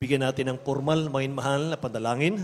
bigyan natin ng formal, mga mahal na panalangin.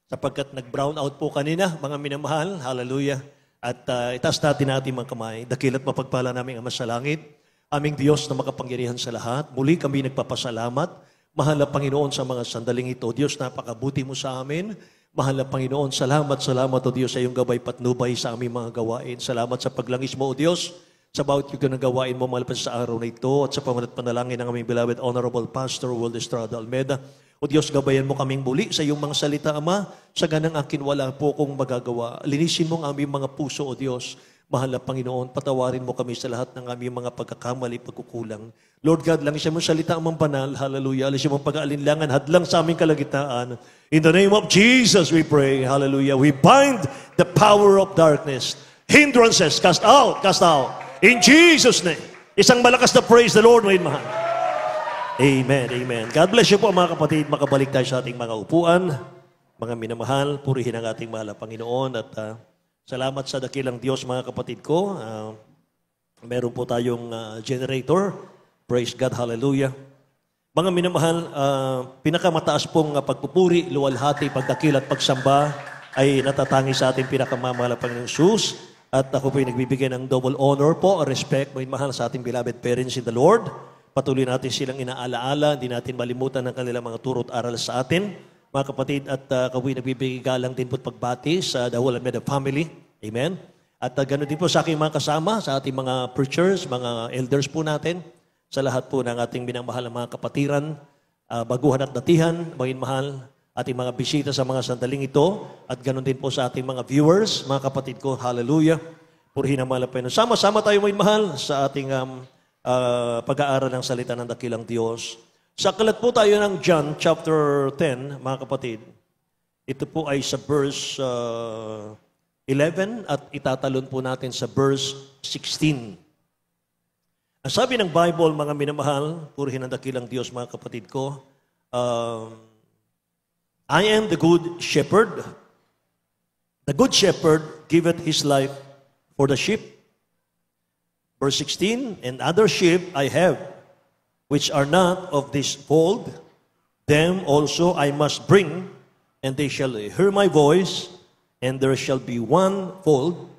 Sapagkat nag-brown out po kanina, mga minamahal. Hallelujah. At itaas natin mga kamay. Dakila't mapagpala namin Ama sa langit. Aming Diyos na makapangyarihan sa lahat. Muli kami nagpapasalamat. Mahal na Panginoon sa mga sandaling ito. Diyos, napakabuti mo sa amin. Mahal na Panginoon, salamat o Diyos sa iyong gabay patnubay sa aming mga gawain. Salamat sa paglangis mo o Diyos sa bawat yung gawain mo malapas sa araw na ito at sa panalangin ng aming beloved Honorable Pastor Will Estrada Almeda. O Diyos, gabayan mo kaming muli sa iyong mga salita, Ama. Sa ganang akin wala po kong magagawa. Linisin mo ang aming mga puso, O Diyos. Mahal na Panginoon, patawarin mo kami sa lahat ng aming mga pagkakamali, pagkukulang. Lord God, langisin mo salita ang banal. Hallelujah. Alisin mo pag-aalinlangan, hadlang sa aming kalagitnaan. In the name of Jesus, we pray. Hallelujah. We bind the power of darkness. Hindrances, cast out, cast out. In Jesus' name. Isang malakas na praise the Lord, mga mahal. Amen, amen. God bless you po mga kapatid. Makabalik tayo sa ating mga upuan. Mga minamahal, purihin ang ating mahal na Panginoon. At salamat sa dakilang Diyos mga kapatid ko. Meron po tayong generator. Praise God, hallelujah. Mga minamahal, pinakamataas pong pagpupuri, luwalhati, pagdakil at pagsamba ay natatangi sa ating pinakamamahal na Panginoong Jesus. At ako po ay nagbibigay ng double honor po, respect, mga mahal sa ating beloved parents in the Lord. Patuloy natin silang inaalaala, hindi natin malimutan ang kanilang mga turo at aral sa atin. Mga kapatid, at kapoy nagbibigay galang din po at pagbati sa The Whole Almeda family. Amen. At ganoon din po sa aking mga kasama, sa ating mga preachers, mga elders po natin, sa lahat po ng ating minamahal na mga kapatiran, baguhan at datihan, mga mahal, ating mga bisita sa mga sandaling ito, at ganoon din po sa ating mga viewers, mga kapatid ko, hallelujah. Purihin ang mahal na Panginoon. Sama-sama tayo, mga mahal, sa ating pag-aaral ng salita ng dakilang Diyos. Sa aklat po tayo ng John chapter 10, mga kapatid. Ito po ay sa verse 11 at itatalon po natin sa verse 16. Ang sabi ng Bible, mga minamahal, purihin ang dakilang Diyos, mga kapatid ko, I am the good shepherd. The good shepherd giveth his life for the sheep. Verse 16, and other sheep I have, which are not of this fold, them also I must bring, and they shall hear my voice, and there shall be one fold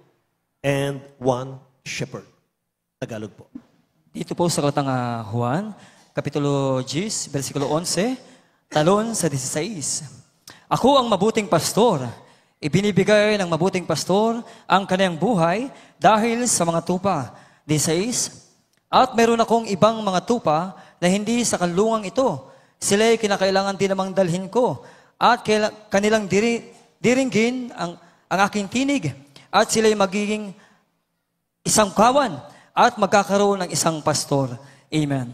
and one shepherd. Tagalog po. Dito po sa Kalatang Juan, Kapitulo 10, versikulo 11, talon sa 16. Ako ang mabuting pastor. Ibinibigay ng mabuting pastor ang kanyang buhay dahil sa mga tupa. 16, at meron akong ibang mga tupa na hindi sa kanlungang ito. Sila'y kinakailangan din namang dalhin ko at kanilang diringgin ang aking tinig at sila'y magiging isang kawan at magkakaroon ng isang pastor. Amen.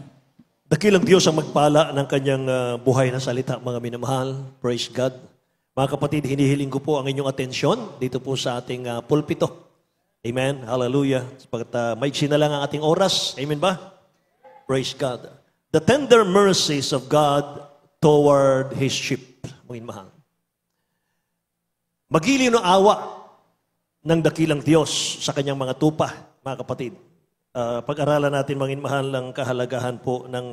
Dakilang Diyos ang magpala ng kanyang buhay na salita, mga minamahal. Praise God. Mga kapatid, hinihiling ko po ang inyong atensyon dito po sa ating pulpito. Amen. Hallelujah. Sapagkat maiksi na lang ang ating oras. Amen ba? Praise God. The tender mercies of God toward His sheep. Mga mahal. Magiliw ng awa ng dakilang Diyos sa kanyang mga tupa, mga kapatid. Pag-aralan natin, mga mahal, ang kahalagahan po ng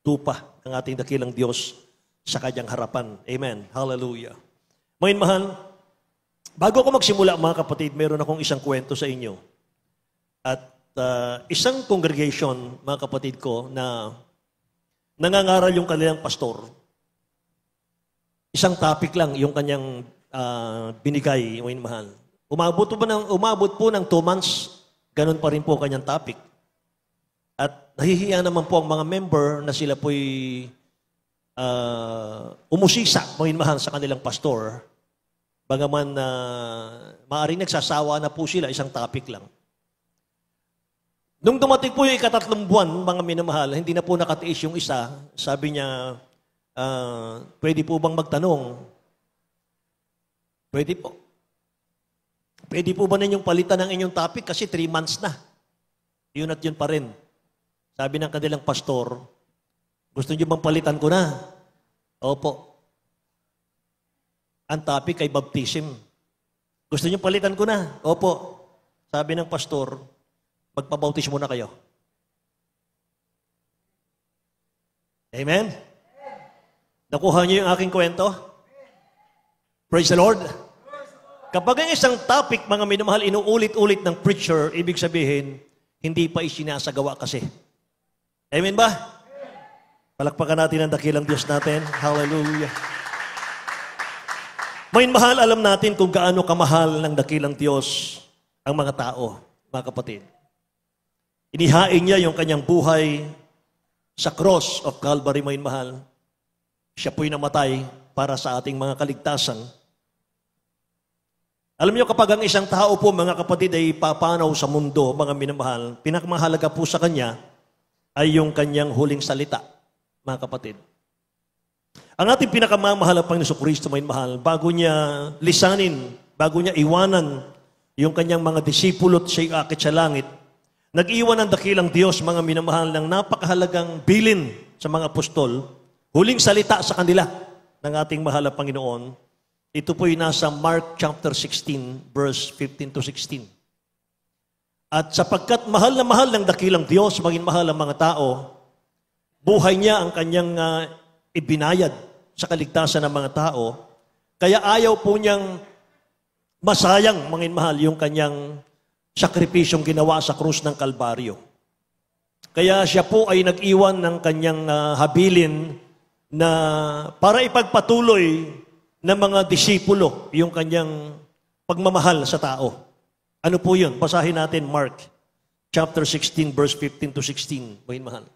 tupa ng ating dakilang Diyos sa kanyang harapan. Amen. Hallelujah. Mga mahal, bago ako magsimula, mga kapatid, meron akong isang kwento sa inyo. At isang congregation, mga kapatid ko, na nangangaral yung kanilang pastor. Isang topic lang yung kanyang binigay, yung mahal. Umabot po ng 2 months, ganun pa rin po kanyang topic. At nahihiya naman po ang mga member na sila po'y umusisa, mga mahal, sa kanilang pastor. Bagaman maaaring nagsasawa na po sila, isang topic lang. Nung dumating po yung 3 buwan, mga minamahal, hindi na po nakatiis yung isa. Sabi niya, pwede po bang magtanong? Pwede po. Pwede po ba ninyong palitan ng inyong topic kasi 3 months na. Yun at yun pa rin. Sabi ng kanilang pastor, gusto niyo bang palitan ko na? Opo. Ang topic ay baptism. Gusto niyo palitan ko na? Opo. Sabi ng pastor, magpabautismo na kayo. Amen? Nakuha niyo yung aking kwento? Praise the Lord. Kapag ang isang topic, mga minamahal, inuulit-ulit ng preacher, ibig sabihin, hindi pa isinasagawa kasi. Amen ba? Palakpakan natin ang dakilang Diyos natin. Hallelujah. Mga mahal, alam natin kung gaano kamahal ng dakilang Diyos ang mga tao, mga kapatid. Inihain niya yung kanyang buhay sa cross of Calvary, mga mahal. Siya po'y namatay para sa ating mga kaligtasan. Alam niyo, kapag ang isang tao po, mga kapatid, ay papanaw sa mundo, mga minamahal, pinakamahalaga po sa kanya ay yung kanyang huling salita, mga kapatid. Ang ating pinakamamahal ang Panginoon Kristo, mga mahal, bago niya lisanin, bago niya iwanan yung kanyang mga disipulo at siya'y akit sa langit, nag-iwan ng dakilang Diyos, mga minamahal, ng napakahalagang bilin sa mga apostol, huling salita sa kanila ng ating mahal na Panginoon. Ito po'y nasa Mark chapter 16, verse 15 to 16. At sapagkat mahal na mahal ng dakilang Diyos, maging mahal ang mga tao, buhay niya ang kanyang ibinayad sa kaligtasan ng mga tao, kaya ayaw po niyang masayang, maging mahal, yung kanyang sakripisyong ginawa sa krus ng Kalbaryo. Kaya siya po ay nag-iwan ng kanyang habilin na para ipagpatuloy ng mga disipulo yung kanyang pagmamahal sa tao. Ano po yun? Basahin natin Mark chapter 16, verse 15 to 16. Bahin mahal.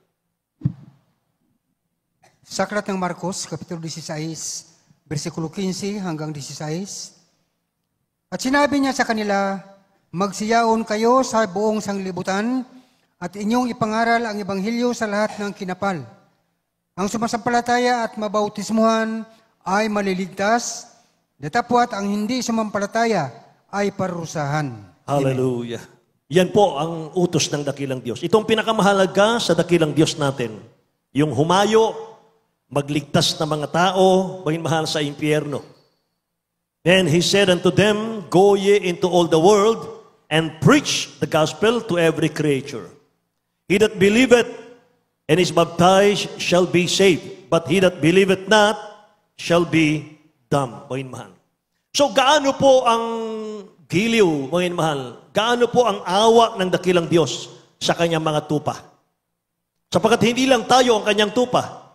Sa aklat ng Marcos, kapitulo 16, versikulo 15 hanggang 16. At sinabi niya sa kanila, magsiyaon kayo sa buong sanglibutan at inyong ipangaral ang ebanghelyo sa lahat ng kinapal. Ang sumasampalataya at mabautismuhan ay maliligtas, datapwat ang hindi sumampalataya ay parusahan. Hallelujah. Yan po ang utos ng dakilang Diyos. Itong pinakamahalaga sa dakilang Diyos natin, yung humayo, magligtas na mga tao, maging mahal sa impyerno. Then He said unto them, go ye into all the world and preach the gospel to every creature. He that believeth and is baptized shall be saved, but he that believeth not shall be dumb. Maging mahal. So gaano po ang giliw, maging mahal? Gaano po ang awa ng dakilang Diyos sa kanyang mga tupa? Sapagkat hindi lang tayo ang kanyang tupa.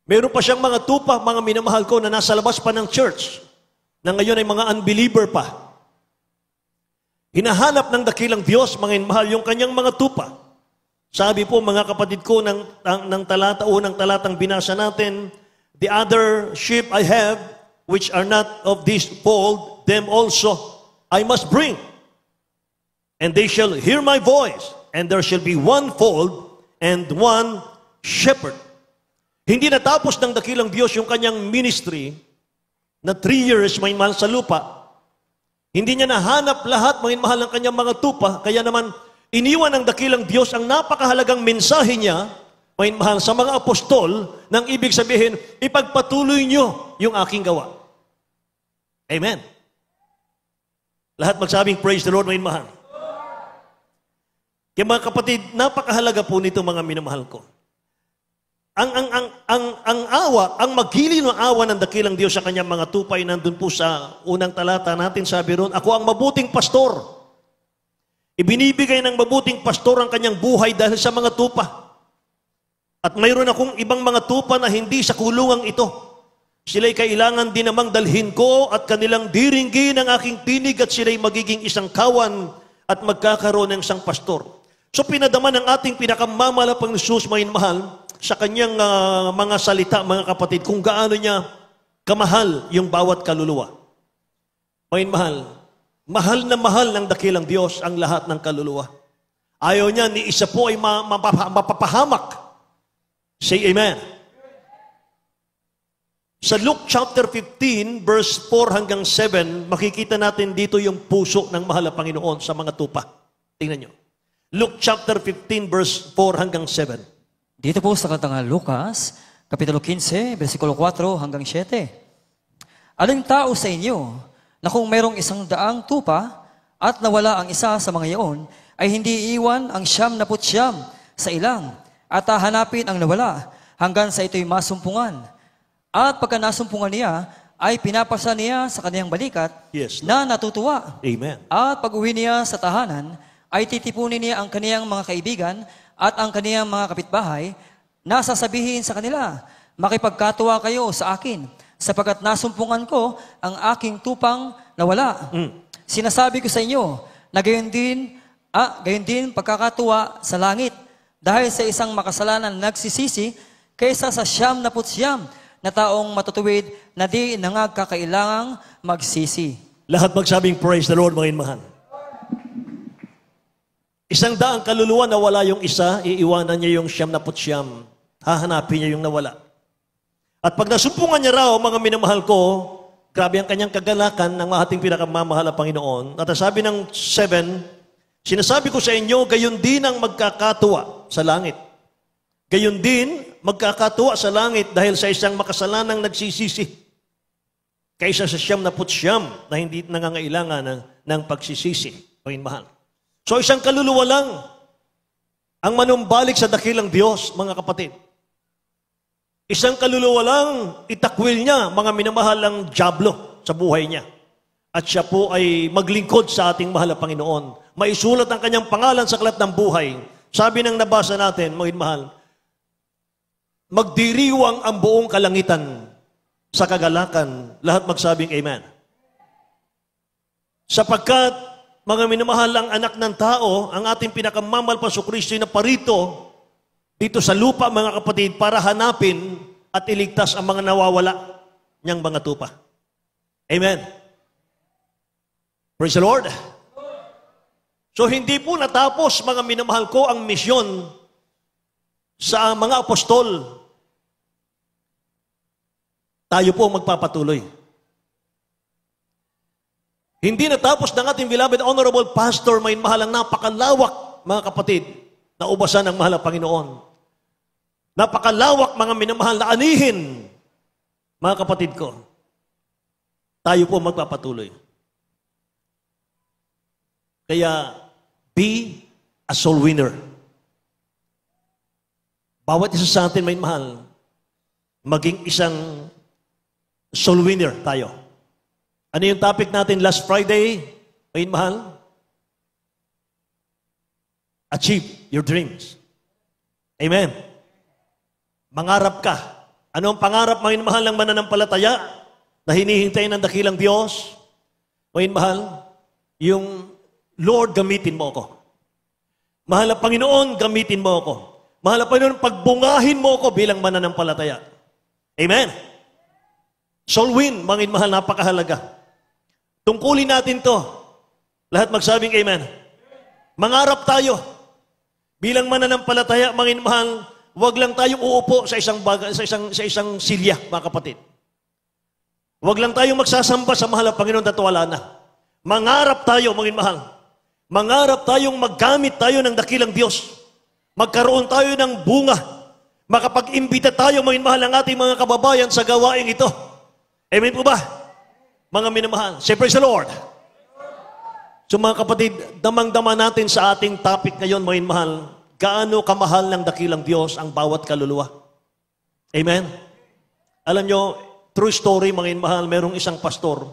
Meron pa siyang mga tupa, mga minamahal ko, na nasa labas pa ng church, na ngayon ay mga unbeliever pa. Hinahanap ng dakilang Diyos, mga mahal, yung kanyang mga tupa. Sabi po, mga kapatid ko, ng talata, unang talatang binasa natin, the other sheep I have, which are not of this fold, them also I must bring. And they shall hear my voice, and there shall be one fold and one shepherd. Hindi natapos ng dakilang Diyos yung kanyang ministry na 3 years may mahal sa lupa. Hindi niya nahanap lahat, may mahal ng kanyang mga tupa, kaya naman iniwan ng dakilang Diyos ang napakahalagang mensahe niya, may mahal sa mga apostol, nang ibig sabihin, ipagpatuloy niyo yung aking gawa. Amen. Lahat magsabing, praise the Lord, may mahal. Kaya mga kapatid, napakahalaga po nito mga minamahal ko. Ang awa, ang magili ng awa ng dakilang Diyos sa kanyang mga tupay, nandun po sa unang talata natin, sabi ron, ako ang mabuting pastor. Ibinibigay ng mabuting pastor ang kanyang buhay dahil sa mga tupa. At mayroon akong ibang mga tupa na hindi sa kulungang ito. Sila'y kailangan din namang dalhin ko at kanilang diringgin ang aking tinig at sila'y magiging isang kawan at magkakaroon ng isang pastor. So pinadama ng ating pinakamamalapang Jesus, may mahal, sa kanyang mga salita, mga kapatid, kung gaano niya kamahal yung bawat kaluluwa. May mahal, mahal na mahal ng dakilang Diyos ang lahat ng kaluluwa. Ayaw niya ni isa po ay mapapahamak. Say amen. Sa Luke chapter 15, verse 4 hanggang 7, makikita natin dito yung puso ng mahal na Panginoon sa mga tupa. Tingnan nyo. Luke chapter 15, verse 4 hanggang 7. Dito po sa katang Lucas, kapitulo 15, versikulo 4 hanggang 7. Aling tao sa inyo na kung mayroong 100 tupa at nawala ang isa sa mga iyon, ay hindi iwan ang 99 sa ilang at hahanapin ang nawala hanggang sa ito'y masumpungan. At pagka nasumpungan niya, ay pinapasa niya sa kaniyang balikat Yes, Lord. na natutuwa. Amen. At pag uwi niya sa tahanan, ay titipunin niya ang kaniyang mga kaibigan at ang kaniyang mga kapitbahay na sasabihin sa kanila, makipagkatuwa kayo sa akin, sapagkat nasumpungan ko ang aking tupang nawala. Sinasabi ko sa inyo na gayon din pagkakatuwa sa langit dahil sa isang makasalanan nagsisisi kaysa sa 99 na taong matutuwid na di nangagkakailangang magsisi. Lahat magsabing praise the Lord, mga inmahan. 100 kaluluwa na wala yung isa, iiwanan niya yung 99. Hahanapin niya yung nawala. At pag nasumpungan niya raw, mga minamahal ko, grabe ang kanyang kagalakan ng ating pinakamamahal na Panginoon. At sabi ng 7, sinasabi ko sa inyo, gayon din ang magkakatuwa sa langit. Gayon din, magkakatuwa sa langit dahil sa isang makasalanang nagsisisi. Kaysa sa 99 na hindi nangangailangan ng pagsisisi. Panginoon mahal. So isang kaluluwa lang ang manumbalik sa dakilang Diyos, mga kapatid. Isang kaluluwa lang, itakwil niya, mga minamahalang dyablo sa buhay niya. At siya po ay maglingkod sa ating mahal na Panginoon. Maisulat ang kanyang pangalan sa aklat ng buhay. Sabi ng nabasa natin, mga mahal, magdiriwang ang buong kalangitan sa kagalakan. Lahat magsabing Amen. Sapagkat, mga minamahal ang anak ng tao, ang ating pinakamamal pa Kristo na parito dito sa lupa, mga kapatid, para hanapin at iligtas ang mga nawawala niyang mga tupa. Amen. Praise the Lord. So hindi po natapos, mga minamahal ko, ang misyon sa mga apostol. Tayo po magpapatuloy. Hindi natapos ng ating beloved honorable pastor, may mahalang napakalawak, mga kapatid, na ubasan ng mahal na Panginoon. Napakalawak, mga minamahal na anihin, mga kapatid ko. Tayo po magpapatuloy. Kaya, be a soul winner. Bawat isa sa atin, may mahal, maging isang soul winner tayo. Ano yung topic natin last Friday? May mahal? Achieve your dreams. Amen. Mangarap ka. Ano ang pangarap, mga mahal, ng mananampalataya na hinihintay ng dakilang Diyos? Mga mahal, yung Lord, gamitin mo ako. Mahal na Panginoon, gamitin mo ako. Mahal na Panginoon, pagbungahin mo ako bilang mananampalataya. Amen. Soul win, mga mahal, napakahalaga. Tungkulin natin to. Lahat magsabing Amen. Mangarap tayo. Bilang mananampalataya, mga mahal, huwag lang tayong uupo sa isang silya, mga kapatid. Huwag lang tayong magsasamba sa mahal na Panginoon at wala na. Mangarap tayo, mga mahal. Mangarap tayong maggamit tayo ng dakilang Diyos. Magkaroon tayo ng bunga. Makapag-imbita tayo, mga mahal, ng ating mga kababayan sa gawaing ito. Amen po ba? Mga minamahal. Say praise the Lord. So mga kapatid, damang-dama natin sa ating topic ngayon, mga mahal, gaano kamahal ng dakilang Diyos ang bawat kaluluwa. Amen? Alam nyo, true story, mga mahal, merong isang pastor.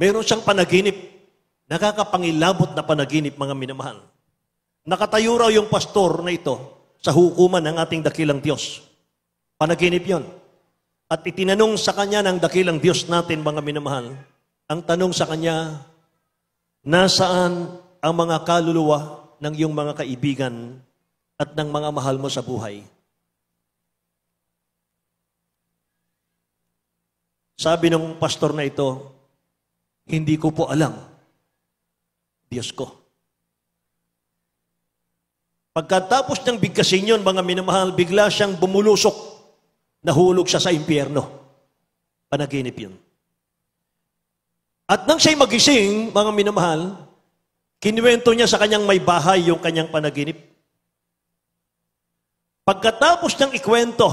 Meron siyang panaginip. Nakakapangilabot na panaginip, mga minamahal. Nakatayo raw yung pastor na ito sa hukuman ng ating dakilang Diyos. Panaginip yon. At itinanong sa kanya ng dakilang Diyos natin, mga minamahal, ang tanong sa kanya, nasaan ang mga kaluluwa ng iyong mga kaibigan at ng mga mahal mo sa buhay? Sabi ng pastor na ito, hindi ko po alam, Diyos ko. Pagkatapos ng bigkasin yun, mga minamahal, bigla siyang bumulusok. Nahulog siya sa impyerno. Panaginip yun. At nang siya'y magising, mga minamahal, kinuwento niya sa kanyang may bahay yung kanyang panaginip. Pagkatapos niyang ikwento,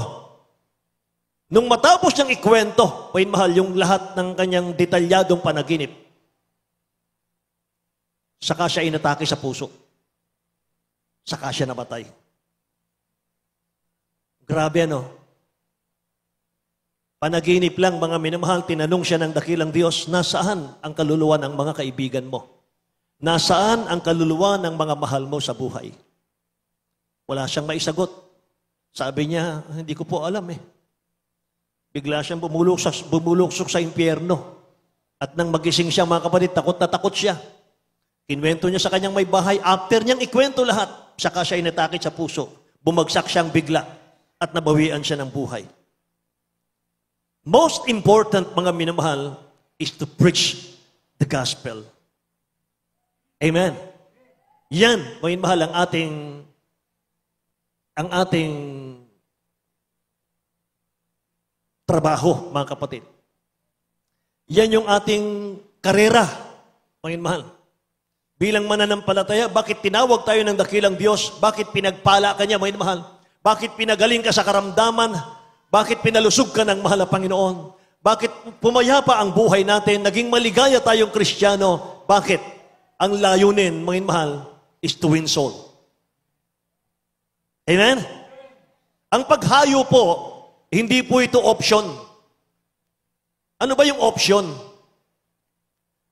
nung matapos niyang ikwento, may mahal yung lahat ng kanyang detalyadong panaginip, saka siya inatake sa puso. Saka siya namatay. Grabe ano? Panaginip lang, mga minamahal, tinanong siya ng dakilang Diyos, nasaan ang kaluluwa ng mga kaibigan mo? Nasaan ang kaluluwa ng mga mahal mo sa buhay? Wala siyang maisagot. Sabi niya, hindi ko po alam eh. Bigla siyang bumuluksok sa impyerno. At nang magising siya, mga kapatid, takot na takot siya. Kinwento niya sa kanyang may bahay. After niyang ikwento lahat, saka siya inatakit sa puso. Bumagsak siyang bigla at nabawian siya ng buhay. Most important, mga minamahal, is to preach the gospel. Amen. Yan, mga minamahal, ang ating trabaho, mga kapatid. Yan yung ating karera, mga mahal. Bilang mananampalataya, bakit tinawag tayo ng dakilang Diyos? Bakit pinagpala ka niya, mga mahal? Bakit pinagaling ka sa karamdaman? Bakit pinalusog ka ng mahal na Panginoon? Bakit pumayapa ang buhay natin? Naging maligaya tayong Kristiyano? Bakit? Ang layunin, mga mahal, is to win soul. Amen? Ang paghayo po, hindi po ito option. Ano ba yung option?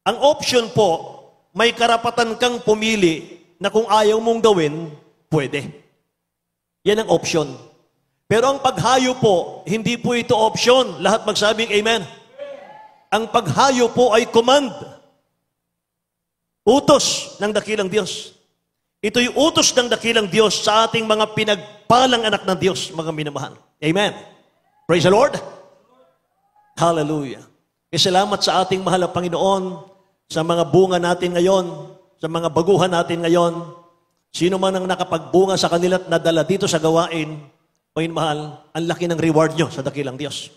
Ang option po, may karapatan kang pumili na kung ayaw mong gawin, pwede. Yan ang option. Pero ang paghayo po, hindi po ito option. Lahat magsabing amen. Ang paghayo po ay command. Utos ng dakilang Diyos. Ito'y utos ng dakilang Diyos sa ating mga pinagpalang anak ng Diyos, mga minamahal. Amen. Praise the Lord. Hallelujah. Salamat sa ating mahal na Panginoon, sa mga bunga natin ngayon, sa mga baguhan natin ngayon. Sino man ang nakapagbunga sa kanila at nadala dito sa gawain, Panginoon mahal, ang laki ng reward nyo sa dakilang Diyos.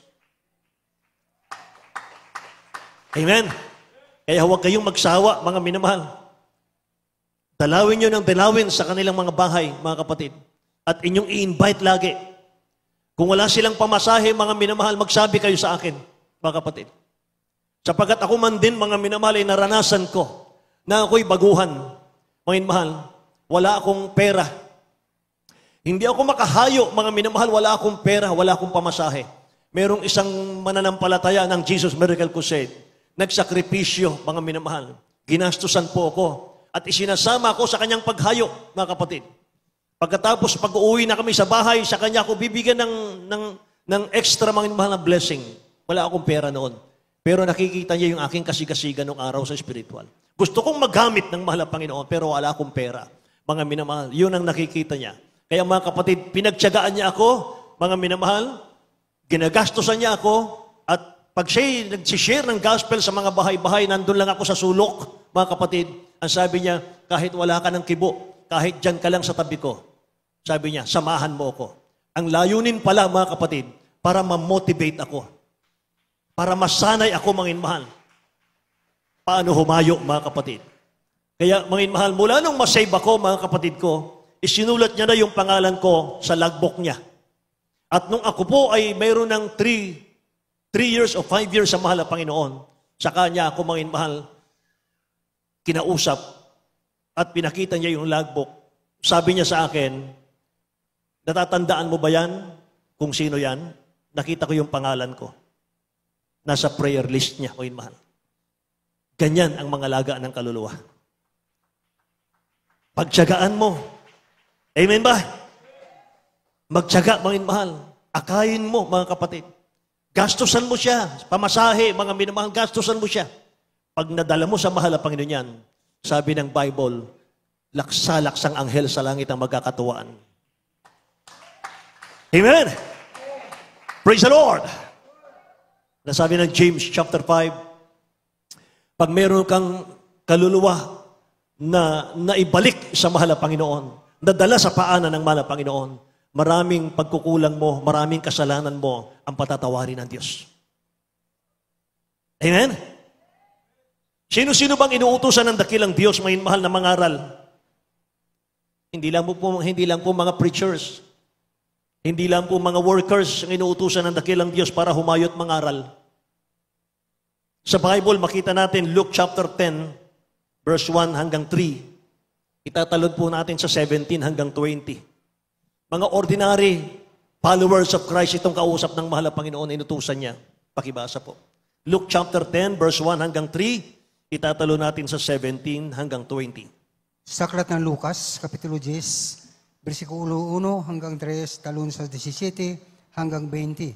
Amen. Kaya huwag kayong magsawa, mga minamahal. Dalawin nyo ng dalawin sa kanilang mga bahay, mga kapatid. At inyong i-invite lagi. Kung wala silang pamasahe, mga minamahal, magsabi kayo sa akin, mga kapatid. Sapagat ako man din, mga minamahal, ay naranasan ko na ako'y baguhan. Mga minamahal, wala akong pera. Hindi ako makahayo, mga minamahal, wala akong pera, wala akong pamasahe. Merong isang mananampalataya ng Jesus Miracle Crusade. Nagsakripisyo, mga minamahal. Ginastusan po ako. At isinasama ako sa kanyang paghayo, mga kapatid. Pagkatapos, pag-uwi na kami sa bahay, sa kanya ako bibigyan ng extra mga mahal na blessing. Wala akong pera noon. Pero nakikita niya yung aking kasigasigan nung araw sa spiritual. Gusto kong magamit ng mahal na Panginoon, pero wala akong pera. Mga minamahal, yun ang nakikita niya. Kaya mga kapatid, pinagtiyagaan niya ako, mga minamahal, ginagastosan niya ako, at pag siya'y nagsishare ng gospel sa mga bahay-bahay, nandun lang ako sa sulok, mga kapatid, ang sabi niya, kahit wala ka ng kibo, kahit dyan ka lang sa tabi ko, sabi niya, samahan mo ako. Ang layunin pala, mga kapatid, para ma-motivate ako. Para masanay ako, mga mahal. Paano humayo, mga kapatid? Kaya, mga mahal, mula nung masave ako, mga kapatid ko, isinulat niya na yung pangalan ko sa logbook niya. At nung ako po ay mayroon ng 3 years o 5 years sa mahal na Panginoon, sa kanya ako, mga mahal, kinausap at pinakita niya yung logbook. Sabi niya sa akin, natatandaan mo ba yan? Kung sino yan? Nakita ko yung pangalan ko. Nasa prayer list niya, mga mahal. Ganyan ang mga laga ng kaluluwa. Pagtiyagaan mo. Amen ba? Magtiyaga, mga mahal. Akayin mo, mga kapatid. Gastusan mo siya. Pamasahe, mga minamahal, gastusan mo siya. Pag nadala mo sa mahal na Panginoon yan, sabi ng Bible, laksa-laksang anghel sa langit ang magkakatuwaan. Amen? Praise the Lord! Nasabi ng James chapter 5, pag meron kang kaluluwa na naibalik sa mahal na Panginoon, nadala sa paanan ng mahal na Panginoon, maraming pagkukulang mo, maraming kasalanan mo ang patatawarin ng Diyos. Amen? Sino-sino bang inuutusan ng dakilang Diyos, may mahal na mangaral? Hindi lang po mga preachers. Hindi lang po mga workers ang inuutusan ng dakilang Diyos para humayot mangaral. Sa Bible, makita natin Luke chapter 10, verse 1 hanggang 3. Itatalon po natin sa 17 hanggang 20. Mga ordinary followers of Christ itong kausap ng mahal na Panginoon, inutusan niya. Pakibasa po. Luke chapter 10, verse 1 hanggang 3, itatalo natin sa 17 hanggang 20. Sa aklat ng Lucas, Kapitulo 10, versikulo 1 hanggang 3, talon sa 17 hanggang 20.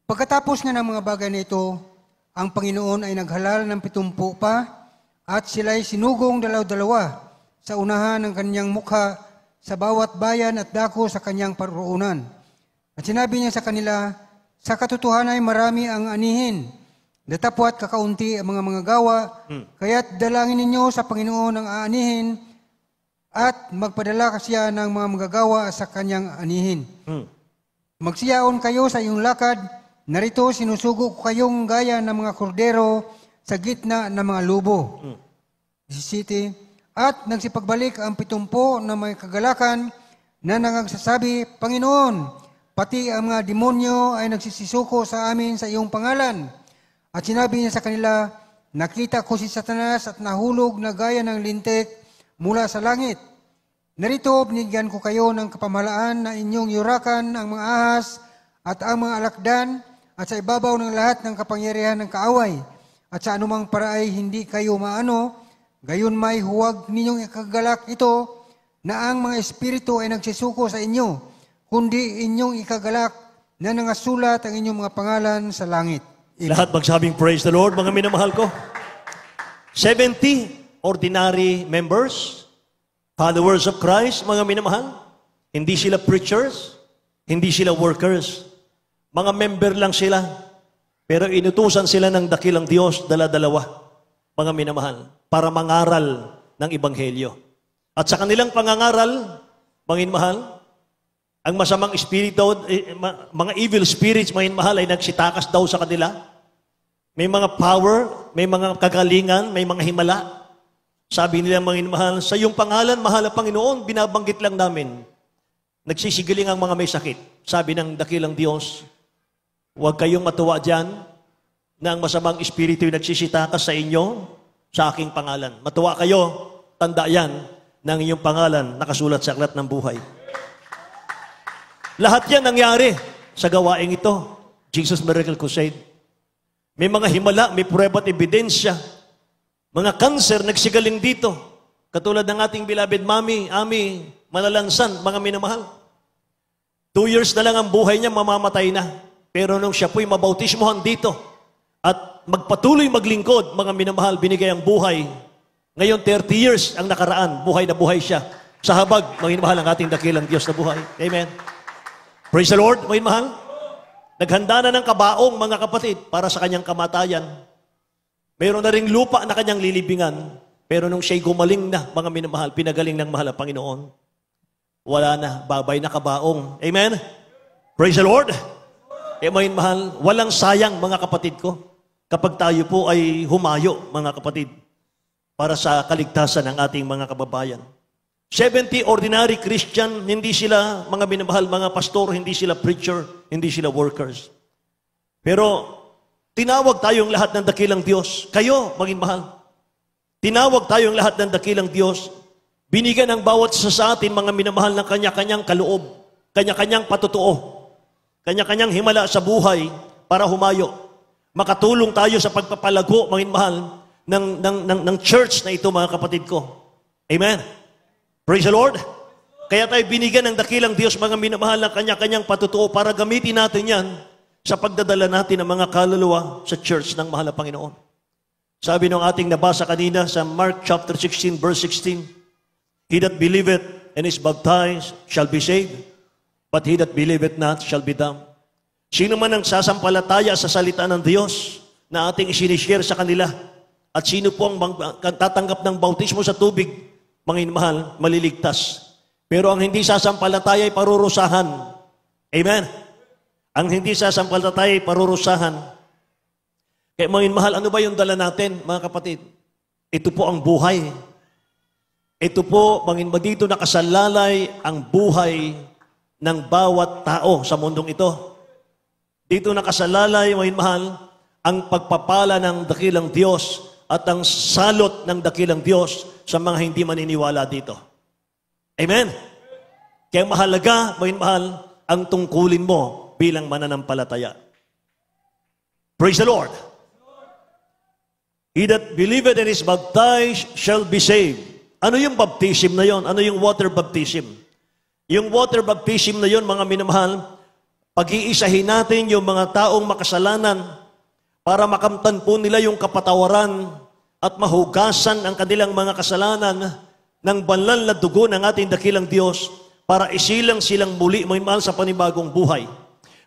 Pagkatapos nga ng mga bagay na ito, ang Panginoon ay naghalal ng 70 pa at sila'y sinugong dalaw-dalawa sa unahan ng kanyang mukha sa bawat bayan at dako sa kanyang paroonan. At sinabi niya sa kanila, sa katotohanan ay marami ang anihin, datapwat kakaunti ang mga gawa, kaya't dalangin ninyo sa Panginoon ang aanihin at magpadala siya ng mga magagawa sa kanyang anihin. Magsiyaon kayo sa iyong lakad, narito sinusugo ko kayong gaya ng mga kordero sa gitna ng mga lubo. 17. At nagsipagbalik ang 70 na may kagalakan na nangagsasabi, Panginoon, pati ang mga demonyo ay nagsisisuko sa amin sa iyong pangalan. At sinabi niya sa kanila, nakita ko si Satanas at nahulog na gaya ng lintik mula sa langit. Narito, binigyan ko kayo ng kapamahalaan na inyong yurakan ang mga ahas at ang mga alakdan at sa ibabaw ng lahat ng kapangyarihan ng kaaway. At sa anumang paraay hindi kayo maano, gayon may huwag ninyong ikagalak ito na ang mga espiritu ay nagsisuko sa inyo, kundi inyong ikagalak na nangasulat ang inyong mga pangalan sa langit. Lahat magsabing praise the Lord, mga minamahal ko. 70 ordinary members, followers of Christ, mga minamahal. Hindi sila preachers, hindi sila workers. Mga member lang sila. Pero inutusan sila ng dakilang Diyos, dala-dalawa, mga minamahal, para mangaral ng Ebanghelyo. At sa kanilang pangangaral, mga minamahal, ang masamang espiritu, mga evil spirits, mga minamahal, ay nagsitakas daw sa kanila. May mga power, may mga kagalingan, may mga himala. Sabi nila, mga minamahal, sa iyong pangalan, mahal na Panginoon, binabanggit lang namin. Nagsisigiling ang mga may sakit. Sabi ng dakilang Diyos, huwag kayong matuwa dyan na ang masamang espiritu yung nagsisitakas sa inyo sa aking pangalan. Matuwa kayo, tanda yan na ang inyong pangalan nakasulat sa aklat ng buhay. Lahat yan nangyari sa gawaing ito. Jesus Miracle Crusade. May mga himala, may prueba at ebidensya. Mga kanser nagsigaling dito. Katulad ng ating beloved mami, Ami, Malalansan, mga minamahal. 2 years na lang ang buhay niya, mamamatay na. Pero nung siya po'y mabautismohan dito at magpatuloy maglingkod, mga minamahal, binigay ang buhay. Ngayon, 30 years ang nakaraan, buhay na buhay siya. Sa habag, mga minamahal, ang ating dakilang Diyos na buhay. Amen. Praise the Lord, mga minamahal. Naghanda na ng kabaong, mga kapatid, para sa kanyang kamatayan. Mayroon na ring lupa na kanyang lilibingan. Pero nung siya'y gumaling na, mga minamahal, pinagaling ng mahal ang Panginoon. Wala na, babay na kabaong. Amen? Praise the Lord. Mga mahal, walang sayang, mga kapatid ko, kapag tayo po ay humayo, mga kapatid, para sa kaligtasan ng ating mga kababayan. 70 ordinary Christian, hindi sila mga minamahal, mga pastor, hindi sila preacher, hindi sila workers. Pero tinawag tayong lahat ng dakilang Diyos. Kayo, maging mahal. Tinawag tayong lahat ng dakilang Diyos. Binigyan ng bawat isa sa atin, mga minamahal, ng kanya-kanyang kaloob, kanya-kanyang patutuo, kanya-kanyang himala sa buhay para humayo. Makatulong tayo sa pagpapalago, mga minamahal, ng church na ito, mga kapatid ko. Amen. Praise the Lord. Kaya tayo binigyan ng dakilang Diyos, mga minamahal, ng kanya-kanyang patutuo para gamitin natin yan sa pagdadala natin ng mga kaluluwa sa church ng mahal na Panginoon. Sabi nung ating nabasa kanina sa Mark chapter 16, verse 16, He that believeth and is baptized shall be saved, but he that believeth not shall be damned. Sino man ang sasampalataya sa salita ng Diyos na ating isinishare sa kanila, at sino po ang tatanggap ng bautismo sa tubig, mga mahal, maliligtas. Pero ang hindi sasampalataya ay parurusahan. Amen? Ang hindi sasampalataya ay parurusahan. Kaya mga mahal, ano ba yung dala natin, mga kapatid? Ito po ang buhay. Ito po, mga dito nakasalalay ang buhay ng bawat tao sa mundong ito. Dito nakasalalay, mga mahal, ang pagpapala ng dakilang Diyos at ang salot ng dakilang Diyos sa mga hindi maniniwala dito. Amen? Kaya mahalaga, mga mahal, ang tungkulin mo bilang mananampalataya. Praise the Lord. He that believeth and is baptized shall be saved. Ano yung baptism na yon? Ano yung water baptism? Yung water baptism na yon, mga minamahal, pag-iisahin natin yung mga taong makasalanan para makamtan po nila yung kapatawaran at mahugasan ang kanilang mga kasalanan ng banal na dugo ng ating dakilang Diyos para isilang silang muli, mga mahal, sa panibagong buhay.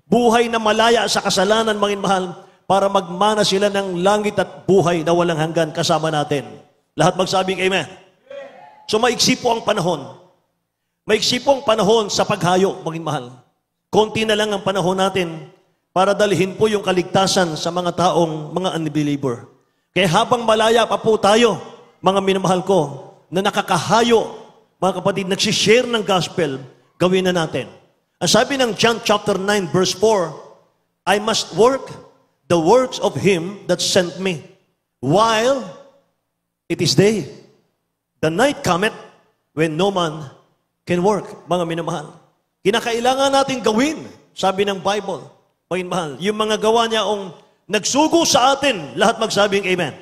Buhay na malaya sa kasalanan, mga mahal, para magmana sila ng langit at buhay na walang hanggan kasama natin. Lahat magsabing amen. So maiksi po ang panahon. Maiksi po ang panahon sa paghayo, mga mahal. Konti na lang ang panahon natin para dalhin po yung kaligtasan sa mga taong mga unbeliever. Kaya habang malaya pa po tayo, mga minamahal ko, na nakakahayo, mga kapatid, nagsishare ng gospel, gawin na natin. Ang sabi ng John chapter 9 verse 4, I must work the works of Him that sent me, while it is day. The night cometh when no man can work, mga minamahal. Kinakailangan natin gawin, sabi ng Bible, mga minamahal, yung mga gawa niya ang nagsugo sa atin, lahat magsabing amen.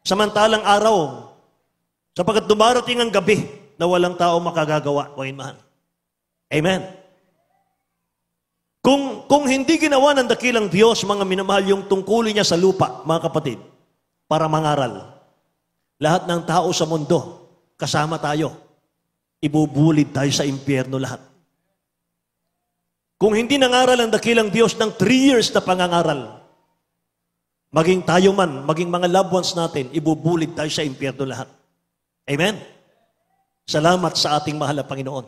Samantalang araw, sapagkat dumarating ang gabi na walang tao makagagawa, mga minamahal. Amen. Kung hindi ginawa ng dakilang Diyos, mga minamahal, yung tungkulin niya sa lupa, mga kapatid, para mangaral, lahat ng tao sa mundo, kasama tayo, ibubulid tayo sa impyerno lahat. Kung hindi nangaral ang dakilang Diyos ng 3 years na pangangaral, maging tayo man, maging mga loved ones natin, ibubulid tayo sa impyerno lahat. Amen? Salamat sa ating mahal na Panginoon.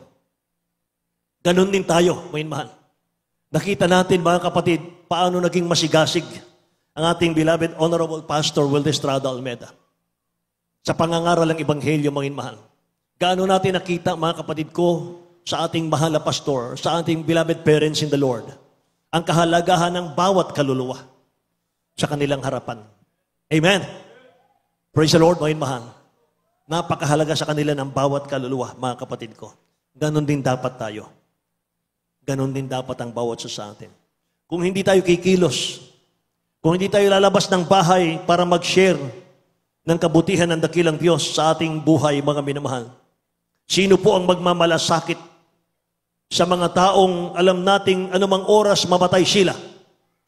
Ganon din tayo, mga mahal. Nakita natin, mga kapatid, paano naging masigasig ang ating beloved Honorable Pastor Wilde Estrada Almeda sa pangangaral ng Ebanghelyo, mga mahal. Gaano natin nakita, mga kapatid ko, sa ating mahal na pastor, sa ating beloved parents in the Lord, ang kahalagahan ng bawat kaluluwa sa kanilang harapan. Amen. Praise the Lord, mga mahal. Napakahalaga sa kanila ng bawat kaluluwa, mga kapatid ko. Ganon din dapat tayo. Ganon din dapat ang bawat sa atin. Kung hindi tayo kikilos, kung hindi tayo lalabas ng bahay para mag-share ng kabutihan ng dakilang Diyos sa ating buhay, mga minamahal, sino po ang magmamalasakit sa mga taong alam nating anumang oras mamatay sila,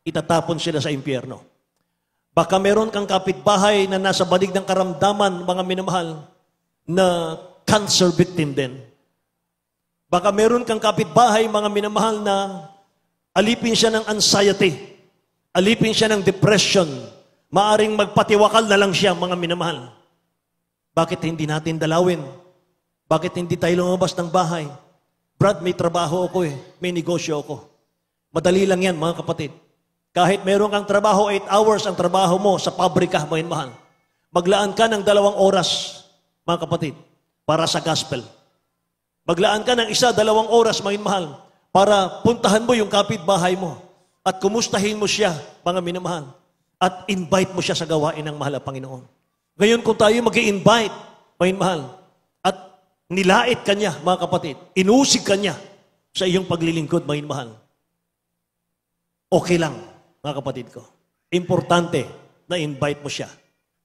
itatapon sila sa impyerno? Baka meron kang kapitbahay na nasa balig ng karamdaman, mga minamahal, na cancer victim din. Baka meron kang kapitbahay, mga minamahal, na alipin siya ng anxiety, alipin siya ng depression, maaring magpatiwakal na lang siya, mga minamahal. Bakit hindi natin dalawin? Bakit hindi tayo lumabas ng bahay? Brad, may trabaho ako may negosyo ako. Madali lang yan, mga kapatid. Kahit meron kang trabaho, 8 hours ang trabaho mo sa pabrika, mga mahal, maglaan ka ng 2 oras, mga kapatid, para sa gospel. Maglaan ka ng 1-2 oras, mga mahal, para puntahan mo yung kapitbahay mo at kumustahin mo siya, mga minamahal, at invite mo siya sa gawain ng mahal na Panginoon. Ngayon, kung tayo mag-i-invite, mga mahal, at nilait ka niya, mga kapatid, inusig ka niya sa iyong paglilingkod, mga mahal, okay lang, mga kapatid ko. Importante na invite mo siya.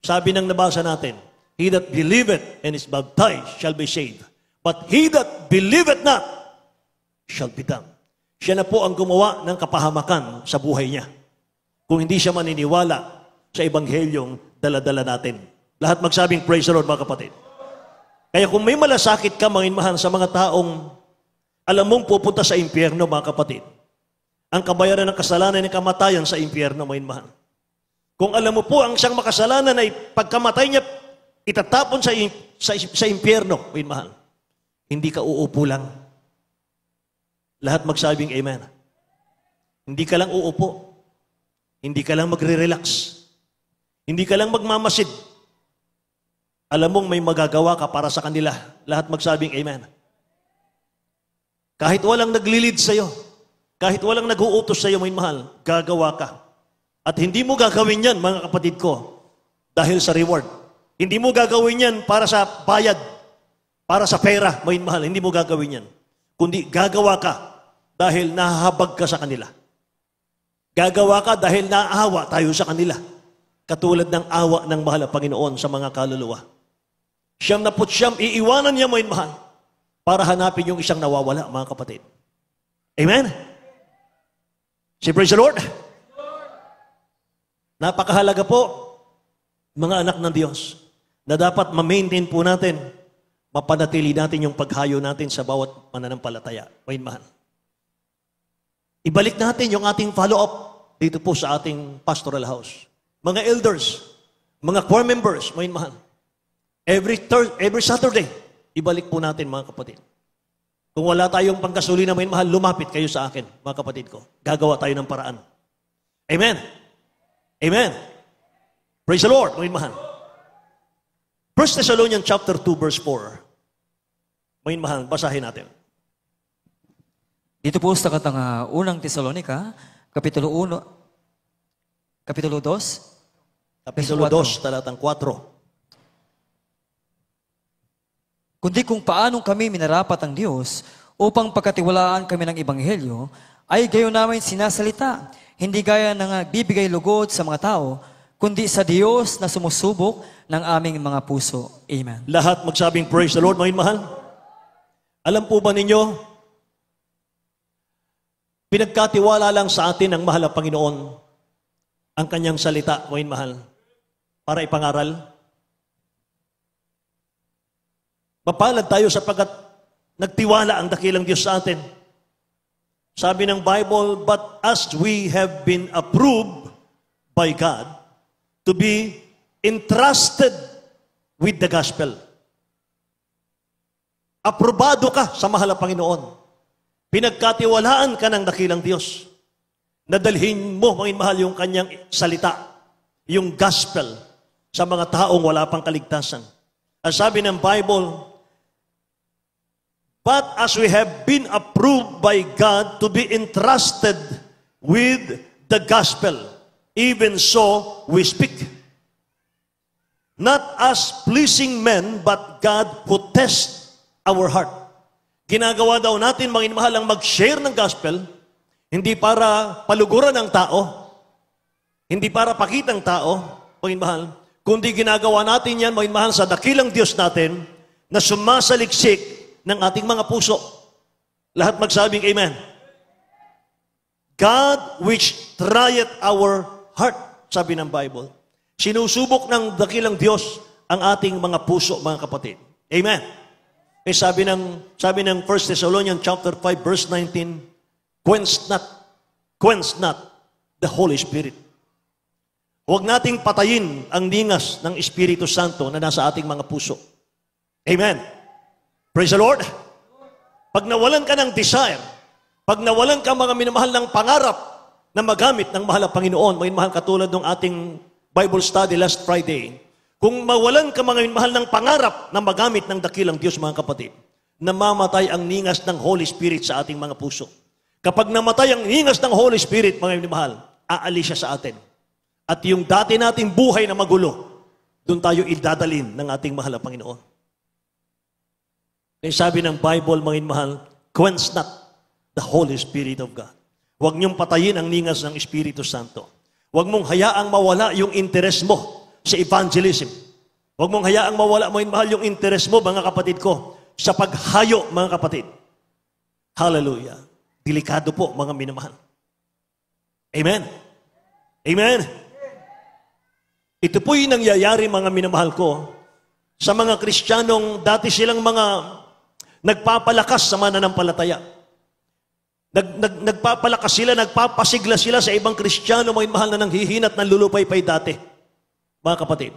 Sabi ng nabasa natin, he that believeth and is baptized shall be saved. But he that believeth not shall be damned. Siya na po ang gumawa ng kapahamakan sa buhay niya. Kung hindi siya maniniwala sa ebanghelyong dala-dala natin. Lahat magsabing praise the Lord, mga kapatid. Kaya kung may malasakit ka, mga inmahan, sa mga taong alam mong pupunta sa impyerno, mga kapatid, ang kabayaran ng kasalanan ay kamatayan sa impyerno, mga inmahan. Kung alam mo po ang isang makasalanan ay pagkamatay niya, itatapon sa impyerno, mga inmahan, hindi ka uupo lang. Lahat magsabing amen. Hindi ka lang uupo. Hindi ka lang magre-relax. Hindi ka lang magmamasid. Alam mong may magagawa ka para sa kanila. Lahat magsabing amen. Kahit walang naglilid sa'yo, kahit walang nag-uutos sa'yo, may mahal, gagawa ka. At hindi mo gagawin yan, mga kapatid ko, dahil sa reward. Hindi mo gagawin yan para sa bayad, para sa pera, may mahal. Hindi mo gagawin yan. Kundi gagawa ka dahil nahahabag ka sa kanila. Gagawa ka dahil naaawa tayo sa kanila. Katulad ng awa ng mahal na Panginoon sa mga kaluluwa. 99, iiwanan niya mo mahal para hanapin yung isang nawawala, mga kapatid. Amen? Si praise the Lord. Napakahalaga po, mga anak ng Diyos, na dapat ma-maintain po natin, mapanatili natin yung paghayo natin sa bawat mananampalataya. May mahal. Ibalik natin yung ating follow-up dito po sa ating pastoral house. Mga elders, mga choir members, may mahal. Every Saturday, ibalik po natin, mga kapatid. Kung wala tayong panggasolina, may mahal, lumapit kayo sa akin, mga kapatid ko. Gagawa tayo ng paraan. Amen. Amen. Praise the Lord, may mahal. 1 Thessalonians chapter 2, verse 4. May mahal, basahin natin. Dito po sa katang unang Tesalonica, Kapitulo 2, Kapitulo 2, talatang 4. Kundi kung paanong kami minarapat ang Diyos upang pagkatiwalaan kami ng Ebanghelyo, ay gayon namin sinasalita, hindi gaya ng nagbibigay lugod sa mga tao, kundi sa Diyos na sumusubok ng aming mga puso. Amen. Lahat magsabing praise the Lord, mga mahal. Alam po ba ninyo, pinagkatiwala lang sa atin ng mahal na Panginoon ang kanyang salita, mga mahal, para ipangaral. Mapalad tayo sapagkat nagtiwala ang dakilang Diyos sa atin. Sabi ng Bible, but as we have been approved by God to be entrusted with the gospel. Aprobado ka sa mahal na Panginoon. Pinagkatiwalaan ka ng dakilang Diyos. Nadalhin mo, mga mahal, yung kanyang salita, yung gospel, sa mga taong wala pang kaligtasan. Ang sabi ng Bible, but as we have been approved by God to be entrusted with the gospel, even so we speak. Not as pleasing men, but God who tests our heart. Ginagawa daw natin, mga mahal, ang mag-share ng gospel, hindi para paluguran ng tao, hindi para pakita ng tao, mga mahal, kundi ginagawa natin yan, mga mahal, sa dakilang Diyos natin, na sumasaliksik ng ating mga puso. Lahat magsabing amen. God which trieth our heart, sabi ng Bible. Sinusubok ng dakilang Diyos ang ating mga puso, mga kapatid. Amen. Eh sabi ng 1 Thessalonians chapter 5 verse 19, quench not the Holy Spirit. Huwag nating patayin ang ningas ng Espiritu Santo na nasa ating mga puso. Amen. Praise the Lord. Pag nawalan ka ng desire, pag nawalan ka, mga minamahal, ng pangarap na magamit ng mahal na Panginoon, mga minamahal, katulad ng ating Bible study last Friday, kung mawalan ka, mga minamahal, ng pangarap na magamit ng dakilang Diyos, mga kapatid, namamatay ang ningas ng Holy Spirit sa ating mga puso. Kapag namatay ang ningas ng Holy Spirit, mga minamahal, aalis siya sa atin. At yung dati nating buhay na magulo, doon tayo idadalin ng ating mahal na Panginoon. Kaya sabi ng Bible, mga mahal, quench not the Holy Spirit of God. Huwag niyong patayin ang ningas ng Espiritu Santo. Huwag mong hayaang mawala yung interest mo sa evangelism. Huwag mong hayaang mawala, mga mahal, yung interest mo, mga kapatid ko, sa paghayo, mga kapatid. Hallelujah. Delikado po, mga minamahal. Amen. Amen. Ito po yung nangyayari, mga minamahal ko, sa mga Kristiyanong dati silang mga nagpapalakas sa mananampalataya. Nagpapalakas sila, nagpapasigla sila sa ibang Kristiyano, mga mahal, na nanghihinat ng lulupaypay dati. Mga kapatid,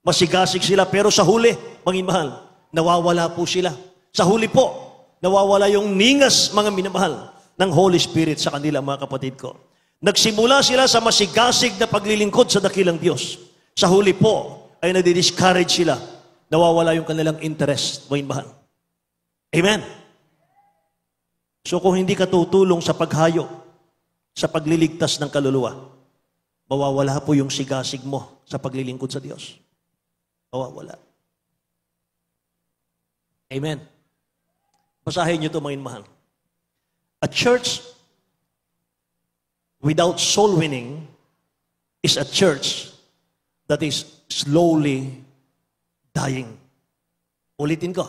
masigasig sila, pero sa huli, mga mahal, nawawala po sila. Sa huli po, nawawala yung ningas, mga minamahal, ng Holy Spirit sa kanila, mga kapatid ko. Nagsimula sila sa masigasig na paglilingkod sa dakilang Diyos. Sa huli po, ay nadi-discourage sila. Nawawala yung kanilang interest, mga mahal. Amen. So kung hindi ka tutulong sa paghayo, sa pagliligtas ng kaluluwa, mawawala po yung sigasig mo sa paglilingkod sa Diyos. Mawawala. Amen. Basahin niyo ito, mga mahal. A church without soul winning is a church that is slowly dying. Ulitin ko.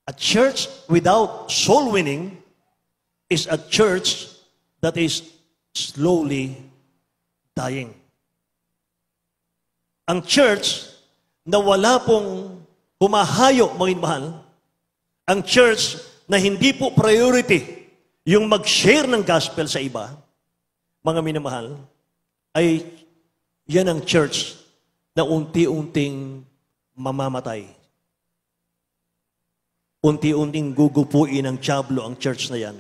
A church without soul winning is a church that is slowly dying. Ang church na wala pong humahayo, mga mahal, ang church na hindi po priority yung mag-share ng gospel sa iba, mga minamahal, ay yan ang church na unti-unting mamamatay. Unti-unting gugupuin ng dyablo ang church na yan.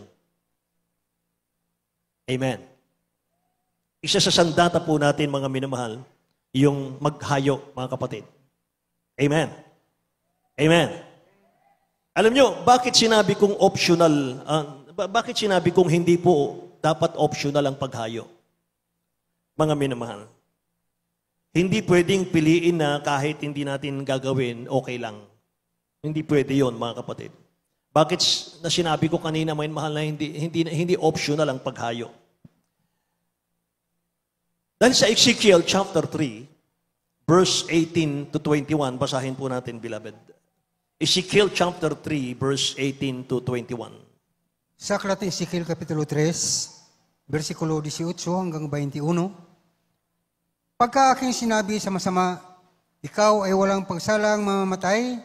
Amen. Isa sa sandata po natin, mga minamahal, yung maghayo, mga kapatid. Amen. Amen. Alam nyo, bakit sinabi kong optional, bakit sinabi kong hindi po dapat optional ang paghayo? Mga minamahal. Hindi pwedeng piliin na kahit hindi natin gagawin, okay lang. Hindi pwede yon, mga kapatid. Bakit na sinabi ko kanina, mga mahal, na hindi optional ang paghayo? Dahil sa Ezekiel chapter 3, verse 18 to 21, basahin po natin, beloved. Ezekiel chapter 3, verse 18 to 21. Sa aklat ni Ezekiel Kapitulo 3, versikulo 18 hanggang 21, pagka aking sinabi sa masama, ikaw ay walang pagsalang mamamatay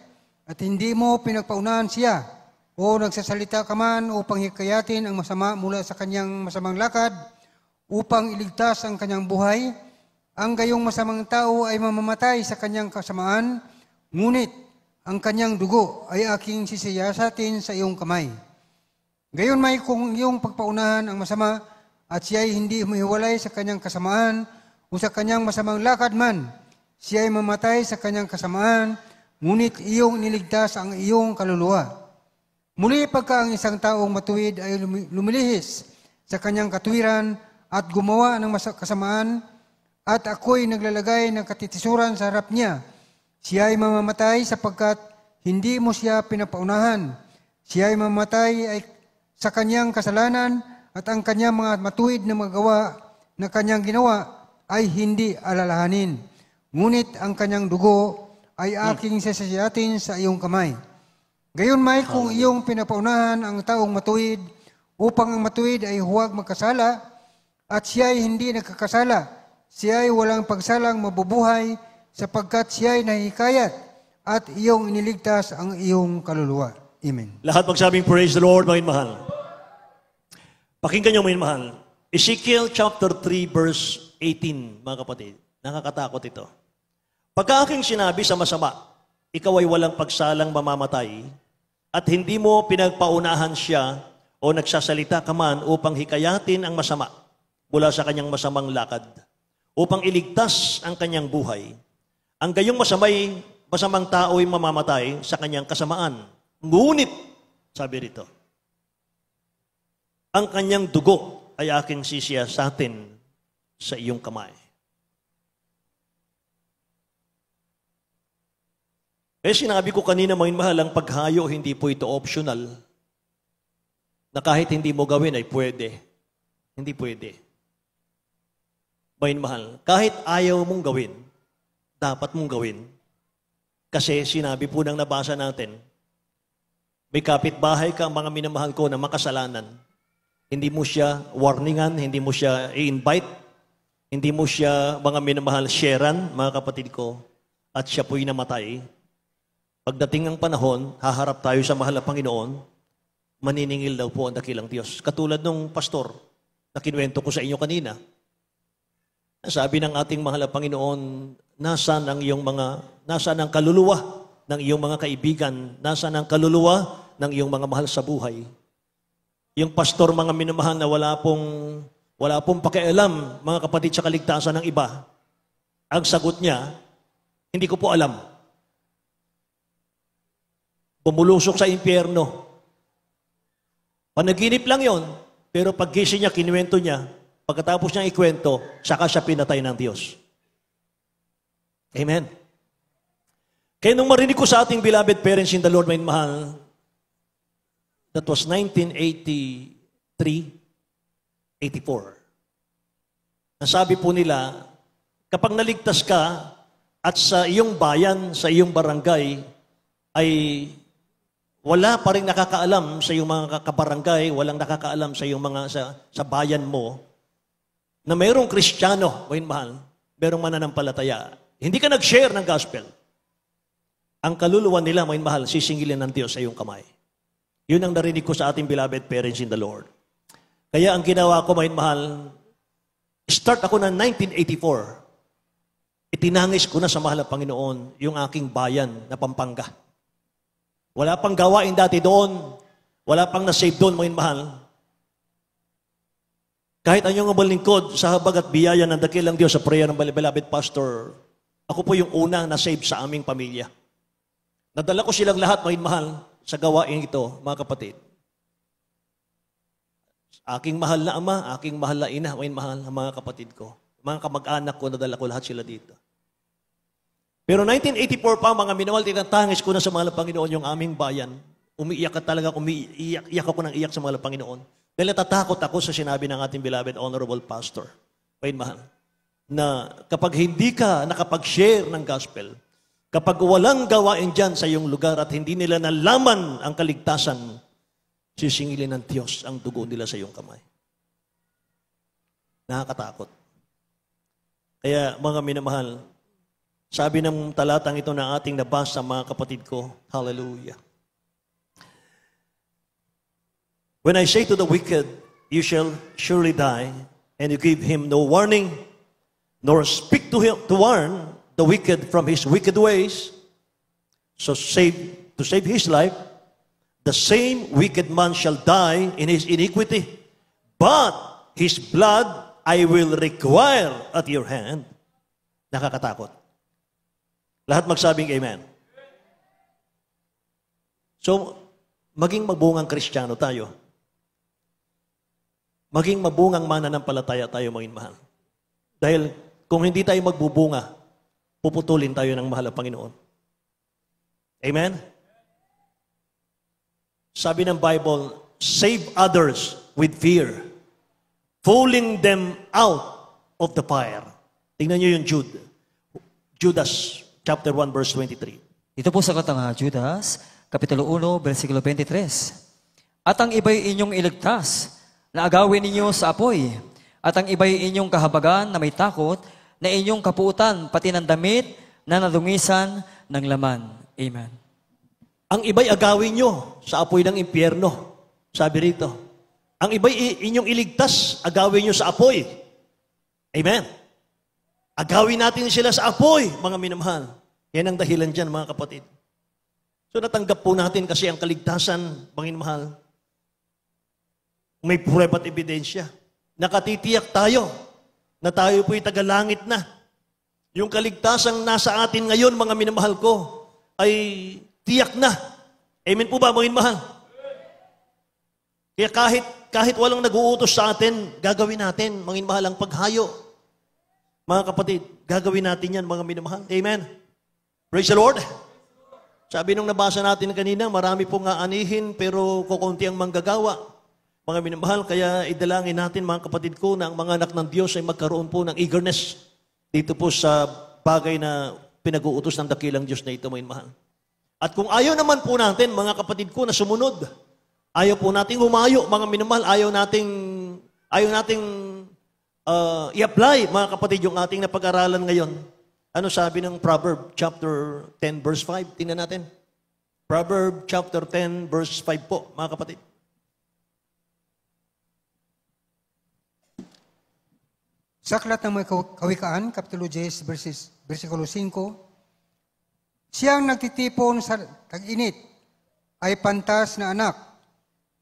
at hindi mo pinagpaunahan siya o nagsasalita ka man upang hikayatin ang masama mula sa kanyang masamang lakad upang iligtas ang kanyang buhay, ang gayong masamang tao ay mamamatay sa kanyang kasamaan, ngunit ang kanyang dugo ay aking sisiyasatin sa iyong kamay. Gayon may kung iyong pagpaunahan ang masama at siya ay hindi humihiwalay sa kanyang kasamaan o sa kanyang masamang lakad man, siya ay mamatay sa kanyang kasamaan, ngunit iyong niligtas ang iyong kaluluwa. Muli pagka ang isang taong matuwid ay lumilihis sa kanyang katuwiran at gumawa ng kasamaan, at ako'y naglalagay ng katitisuran sa harap niya, siya ay mamamatay sapagkat hindi mo siya pinapaunahan. Siya ay mamamatay sa kanyang kasalanan at ang kanyang mga matuwid na magawa na kanyang ginawa ay hindi alalahanin. Ngunit ang kanyang dugo ay aking sasasiyatin sa iyong kamay. Gayon may kung iyong pinapaunahan ang taong matuwid upang ang matuwid ay huwag magkasala at siya ay hindi nagkakasala, siya ay walang pagsalang mabubuhay sapagkat siya ay nahihikayat at iyong iniligtas ang iyong kaluluwa. Amen. Lahat magsabing praise the Lord, mga mahal. Pakinggan nyo, mga mahal. Ezekiel chapter 3, verse 18, mga kapatid. Nakakatakot ito. Pagka aking sinabi sa masama, ikaw ay walang pagsalang mamamatay, at hindi mo pinagpaunahan siya o nagsasalita ka man upang hikayatin ang masama mula sa kanyang masamang lakad, upang iligtas ang kanyang buhay. Ang gayong masamang tao ay mamamatay sa kanyang kasamaan. Ngunit, sabi rito, ang kanyang dugo ay aking sisiyasatin sa iyong kamay. Sinabi ko kanina, mga mahal, ang paghayo, hindi po ito optional. Na kahit hindi mo gawin ay pwede. Hindi pwede. Mga mahal, kahit ayaw mong gawin, dapat mong gawin. Kasi sinabi po nang nabasa natin, may kapitbahay ka, mga minamahal ko, na makasalanan. Hindi mo siya warningan, hindi mo siya i-invite, hindi mo siya, mga minamahal, sharean, mga kapatid ko, at siya po'y namatay. Pagdating ng panahon, haharap tayo sa mahal na Panginoon, maniningil daw po ang dakilang Diyos. Katulad nung pastor na kinuwento ko sa inyo kanina, sabi ng ating mahal na Panginoon, nasaan ang kaluluwa ng iyong mga kaibigan, nasaan ang kaluluwa ng iyong mga mahal sa buhay. Yung pastor, mga minamahal, na wala pong pakialam, mga kapatid, sa kaligtasan ng iba, ang sagot niya, hindi ko po alam. Bumulusok sa impyerno. Panaginip lang yon, pero paggising niya, kinuwento niya, pagkatapos niyang ikwento, saka siya pinatay ng Diyos. Amen. Kaya nung marinig ko sa ating beloved parents in the Lord, my mahal, that was 1980, 3:84. Nasabi po nila, kapag naligtas ka at sa iyong bayan, sa iyong barangay, ay wala pa rin nakakaalam sa iyong mga kabarangay, walang nakakaalam sa iyong mga sa bayan mo, na mayroong Kristiyano, mahal, mayroong mananampalataya. Hindi ka nag-share ng gospel. Ang kaluluwa nila, mahal, sisingilin ng Diyos sa iyong kamay. Yun ang narinig ko sa ating beloved parents in the Lord. Kaya ang ginawa ko, mahal, start ako ng 1984. Itinangis ko na sa mahal na Panginoon yung aking bayan na Pampanga. Wala pang gawain dati doon. Wala pang na-save doon, mahal. Kahit anyong lingkod sa habag at biyaya ng dakilang Diyos sa prayer ng beloved pastor, ako po yung unang na-save sa aming pamilya. Nadala ko silang lahat, mahal, sa gawain ito, mga kapatid. Aking mahal na ama, aking mahal na ina, mahal, mga kapatid ko. Mga kamag-anak ko, nadala ko lahat sila dito. Pero 1984 pa, mga minawal, tinatangis ko na sa mahal na Panginoon yung aming bayan. Umiiyak ka talaga, umiiyak ako ng iyak sa mahal na Panginoon. Dahil natatakot ako sa sinabi ng ating beloved honorable pastor, mahal, na kapag hindi ka nakapag-share ng gospel, kapag walang gawain dyan sa iyong lugar at hindi nila nalaman ang kaligtasan, sisingilin ng Diyos ang dugo nila sa iyong kamay. Nakakatakot. Kaya mga minamahal, sabi ng talatang ito na ating nabasa, mga kapatid ko, hallelujah. When I say to the wicked, you shall surely die, and you give him no warning, nor speak to him to warn the wicked from his wicked ways, so to save his life, the same wicked man shall die in his iniquity, but his blood I will require at your hand. Nakakatakot. Lahat magsabing amen. So, maging mabungang Kristiyano tayo. Maging mabungang mananampalataya tayo, mga mahal. Dahil kung hindi tayo magbubunga, puputulin tayo ng mahal na Panginoon. Amen? Sabi ng Bible, save others with fear, pulling them out of the fire. Tingnan nyo yung Judas, chapter 1, verse 23. Ito po sa katanga Judas, Kapitulo 1, versikulo 23. At ang iba'y inyong iligtas, na agawin ninyo sa apoy, at ang iba'y inyong kahabagan na may takot, na inyong kapuutan, pati ng damit na nadungisan ng laman. Amen. Ang iba'y agawin nyo sa apoy ng impyerno. Sabi rito. Ang iba'y inyong iligtas, agawin nyo sa apoy. Amen. Agawin natin sila sa apoy, mga minamahal. Yan ang dahilan dyan, mga kapatid. So natanggap po natin kasi ang kaligtasan, mga minamahal. May prueba at ebidensya. Nakatitiyak tayo na tayo po'y tagalangit na. Yung kaligtasang nasa atin ngayon, mga minamahal ko, ay tiyak na. Amen po ba, mga minamahal? Kaya kahit walang nag-uutos sa atin, gagawin natin, mga minamahal, ang paghayo. Mga kapatid, gagawin natin yan, mga minamahal. Amen? Praise the Lord. Sabi nung nabasa natin kanina, marami pong aanihin, pero kukunti ang manggagawa. Mga minamahal, kaya idalangin natin, mga kapatid ko, na ang mga anak ng Diyos ay magkaroon po ng eagerness dito po sa bagay na pinag-uutos ng dakilang Diyos na ito, mga minamahal. At kung ayaw naman po natin, mga kapatid ko, na sumunod, ayaw po nating humayo, mga minamahal, ayaw nating i-apply, mga kapatid, yung ating napag-aralan ngayon. Ano sabi ng Proverb chapter 10, verse 5? Tingnan natin. Proverb chapter 10, verse 5 po, mga kapatid. Sa aklat ng mga kawikaan, Kapitulo 10, versikulo 5, siyang nagtitipon sa tag-init ay pantas na anak,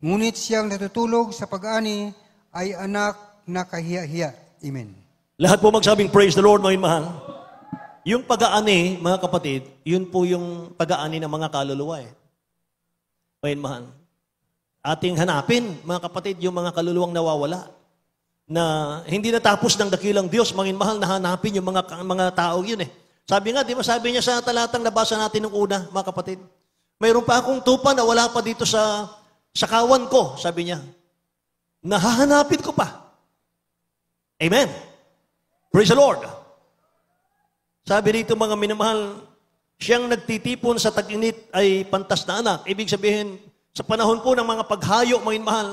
ngunit siyang natutulog sa pag-ani ay anak na kahiya-hiya. Amen. Lahat po magsabing praise the Lord, mga mahal. Yung pag-aani, mga kapatid, yun po yung pag-aani ng mga kaluluwa. Mga mahal. Ating hanapin, mga kapatid, yung mga kaluluwang nawawala. Na hindi natapos ng dakilang Diyos, mga mahal, na hanapin yung mga tao yun eh. Sabi nga, di ba, sabi niya sa talatang nabasa natin nung una, mga kapatid, mayroon pa akong tupa na wala pa dito sa kawan ko, sabi niya. nahahanapin ko pa. Amen. Praise the Lord. Sabi dito mga minamahal, siyang nagtitipon sa tag-init ay pantas na anak. Ibig sabihin, sa panahon po ng mga paghayo, mga minamahal,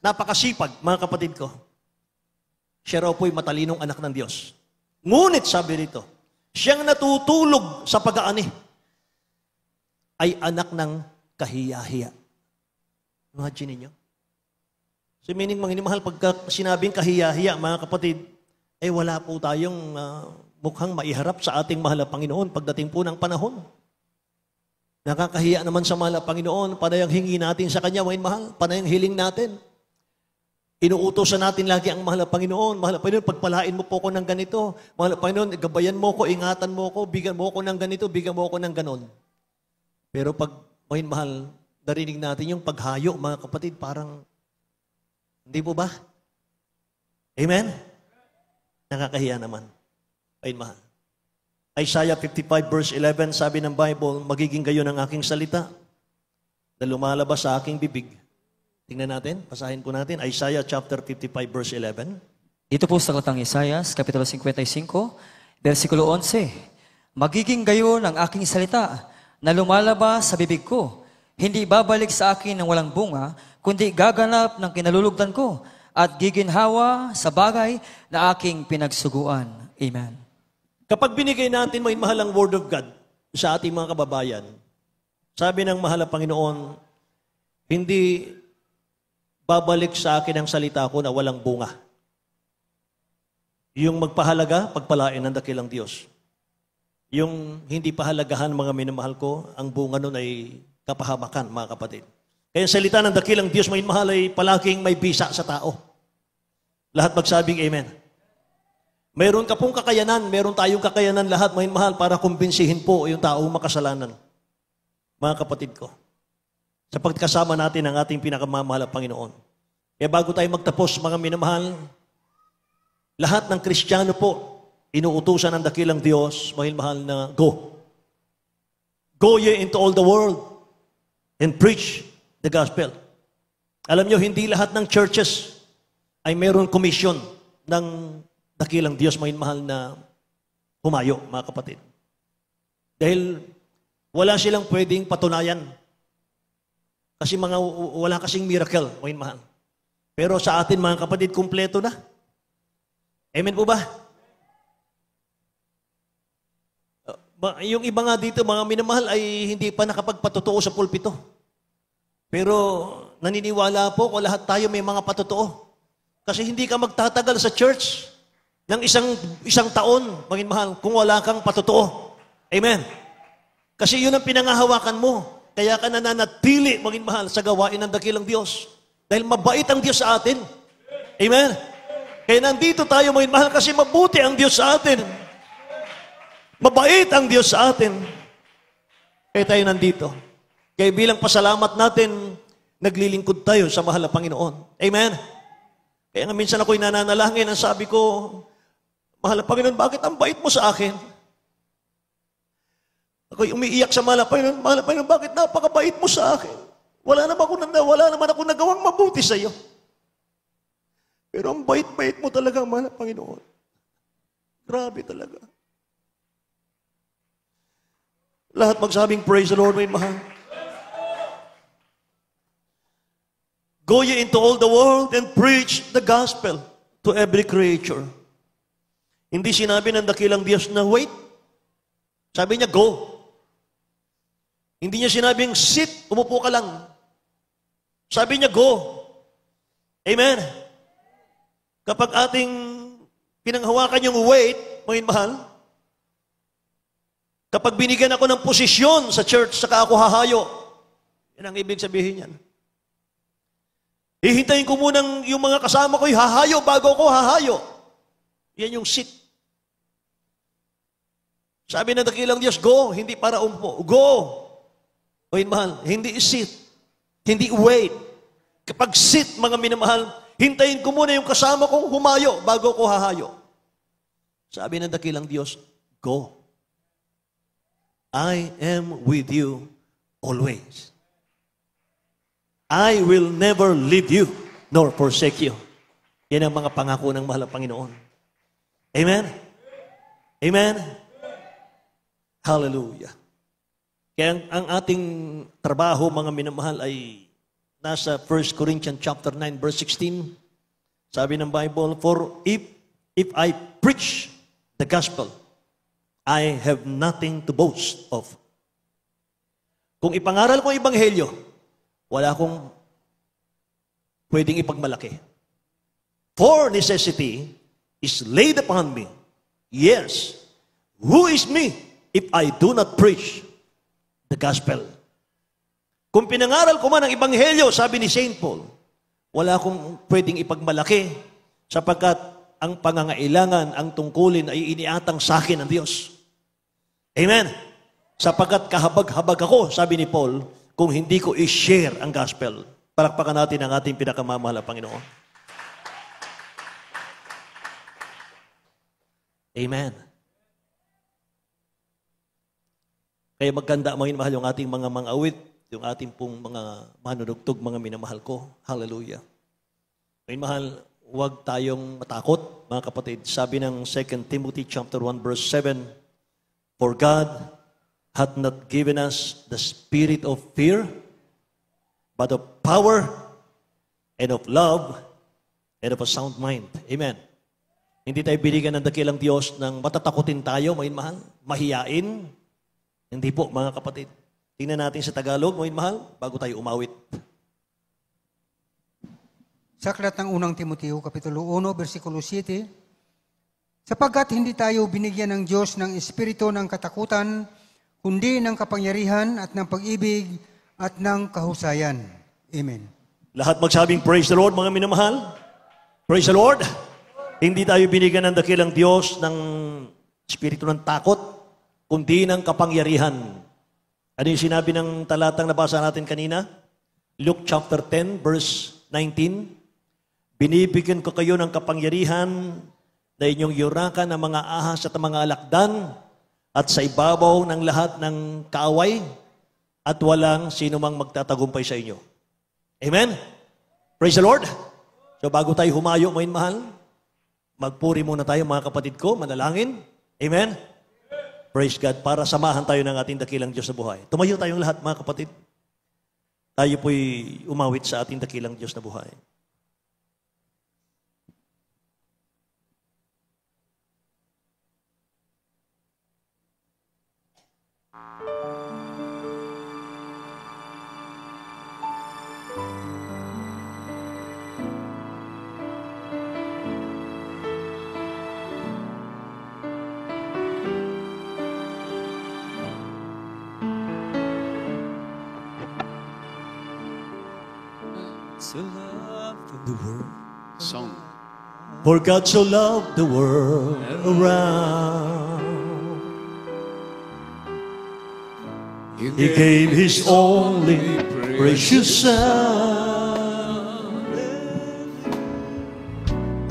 napakasipag, mga kapatid ko. Siya raw po'y matalinong anak ng Diyos. Ngunit, sabi dito, siyang natutulog sa pag-aani ay anak ng kahiya-hiya. Imagine ninyo. So meaning, mga minamahal, pagka sinabing kahiya-hiya, mga kapatid, ay wala po tayong mukhang maiharap sa ating mahal na Panginoon pagdating po ng panahon. Nakakahiya naman sa mahal na Panginoon, panayang hingi natin sa Kanya, mga mahal, panayang hiling natin. Inuutosan natin lagi ang mahal na Panginoon. Mahal na Panginoon, pagpalain mo po ko ng ganito. Mahal na Panginoon, gabayan mo ko, ingatan mo ko, bigyan mo ko ng ganito, bigyan mo ko ng ganon. Pero pag, mga mahal, narinig natin yung paghayo, mga kapatid, parang, hindi po ba? Amen? Nakakahiya naman. Ay mahal. Isaiah 55 verse 11, sabi ng Bible, magiging gayon ang aking salita na lumalabas sa aking bibig. Tingnan natin, basahin po natin, Isaiah chapter 55 verse 11. Dito po sa Aklatang Isaias, Kapitulo 55, versikulo 11. Magiging gayon ang aking salita na lumalabas sa bibig ko. Hindi babalik sa akin ng walang bunga, kundi gaganap ng kinalulugdan ko at giginhawa sa bagay na aking pinagsuguan. Amen. Kapag binigay natin may mahalang word of God sa ating mga kababayan, sabi ng mahal na Panginoon, hindi babalik sa akin ang salita ko na walang bunga. Yung magpahalaga, pagpalain ng dakilang Diyos. Yung hindi pahalagahan, mga minamahal ko, ang bunga nun ay kapahamakan, mga kapatid. Kaya ang salita ng dakilang Diyos, may mahal, ay palaging may bisa sa tao. Lahat magsabing amen. Mayroon ka pong kakayanan, mayroon tayong kakayanan lahat, may mahal, para kumbinsihin po yung taong makasalanan. Mga kapatid ko. Sa pagkasama natin ang ating pinakamamahal na Panginoon. Kaya bago tayo magtapos, mga minamahal, lahat ng Kristiyano po, inuutusan ng dakilang Diyos, mahal na go. Go ye into all the world and preach the gospel. Alam nyo, hindi lahat ng churches ay mayroon commission ng dakilang Diyos, mahal na humayo, mga kapatid. Dahil wala silang pwedeng patunayan. Kasi wala kasing miracle, mahal. Pero sa atin, mga kapatid, kumpleto na. Amen po ba? Yung iba nga dito, mga minamahal, ay hindi pa nakapagpatotoo sa pulpito. Pero naniniwala po kung lahat tayo may mga patotoo. Kasi hindi ka magtatagal sa church ng isang taon, mahal, kung wala kang patotoo. Amen. Kasi yun ang pinangahawakan mo. Kaya ka nananatili, mahal, sa gawain ng dakilang Diyos. Dahil mabait ang Diyos sa atin. Amen. Kaya nandito tayo, mahal, kasi mabuti ang Diyos sa atin. Mabait ang Diyos sa atin. Kaya tayo nandito. Kaya bilang pasalamat natin, naglilingkod tayo sa mahal na Panginoon. Amen. Kaya nga minsan ako'y nananalangin, ang sabi ko, mahal na Panginoon, bakit ang bait mo sa akin? Ako'y umiiyak sa mahal na Panginoon, bakit napakabait mo sa akin? Wala naman ako nagawang mabuti sa iyo. Pero ang bait-bait mo talaga, mahal na Panginoon. Grabe talaga. Lahat magsabing, praise the Lord, may mahal. Go ye into all the world and preach the gospel to every creature. Hindi sinabi ng dakilang Diyos na wait. Sabi niya, go. Hindi niya sinabing, sit, umupo ka lang. Sabi niya, go. Amen. Kapag ating pinanghawakan yung wait, mga mahal, kapag binigyan ako ng posisyon sa church, saka ako hahayo, yan ang ibig sabihin yan. Hihintayin ko munang yung mga kasama ko, hahayo bago ako hahayo. Yan yung sit. Sabi ng dakilang Diyos, go, hindi para umupo. Go. O mahal, hindi sit. Hindi wait. Kapag sit, mga minamahal, hintayin ko muna yung kasama kong humayo bago ko hahayo. Sabi ng dakilang Diyos, go. I am with you always. I will never leave you nor forsake you. Yan ang mga pangako ng mahal na Panginoon. Amen? Amen? Hallelujah. Kaya ang ating trabaho, mga minamahal, ay nasa 1 Corinthians chapter 9, verse 16. Sabi ng Bible, for if I preach the gospel, I have nothing to boast of. Kung ipangaral ko ang ebanghelyo, wala akong pwedeng ipagmalaki. For necessity is laid upon me. Yes, who is me if I do not preach the gospel? Kung pinangaral ko man ang ebanghelyo, sabi ni Saint Paul, wala akong pwedeng ipagmalaki sapagkat ang pangangailangan, ang tungkulin ay iniatang sa akin ng Diyos. Amen? Sapagkat kahabag-habag ako, sabi ni Paul, kung hindi ko i-share ang gospel. Palakpakan natin ang ating pinakamamahal na Panginoon. Amen. Kaya maganda, mga mahal, yung ating mga awit, yung ating pong mga manunugtog, mga minamahal ko. Hallelujah. Mga mahal, huwag tayong matakot, mga kapatid. Sabi ng 2 Timothy chapter 1, verse 7, for God hath not given us the spirit of fear, but of power, and of love, and of a sound mind. Amen. Hindi tayo binigyan ng dakilang Diyos ng matatakutin tayo, mga mahal, mahiyain. Hindi po, mga kapatid. Tingnan natin sa Tagalog, mga mahal, bago tayo umawit. Sa aklat ng unang Timoteo, Kapitulo 1, versikulo 7, sapagkat hindi tayo binigyan ng Diyos ng espiritu ng katakutan, kundi ng kapangyarihan at ng pag-ibig at ng kahusayan. Amen. Lahat magsabing, praise the Lord, mga minamahal. Praise the Lord. Hindi tayo binigyan ng dakilang Diyos ng espiritu ng takot, kundi ng kapangyarihan. Ano yung sinabi ng talatang nabasa natin kanina? Luke chapter 10, verse 19. Binibigyan ko kayo ng kapangyarihan na inyong yurakan ng mga ahas at mga alakdan at sa ibabaw ng lahat ng kaaway at walang sino mang magtatagumpay sa inyo. Amen? Praise the Lord. So bago tayo humayo, mga mahal, magpuri muna tayo, mga kapatid ko, manalangin. Amen? Praise God. Para samahan tayo ng ating dakilang Diyos na buhay. Tumayo tayong lahat, mga kapatid. Tayo po'y umawit sa ating dakilang Diyos na buhay. So loved the world. Song. For God so loved the world around. He gave His only precious Son.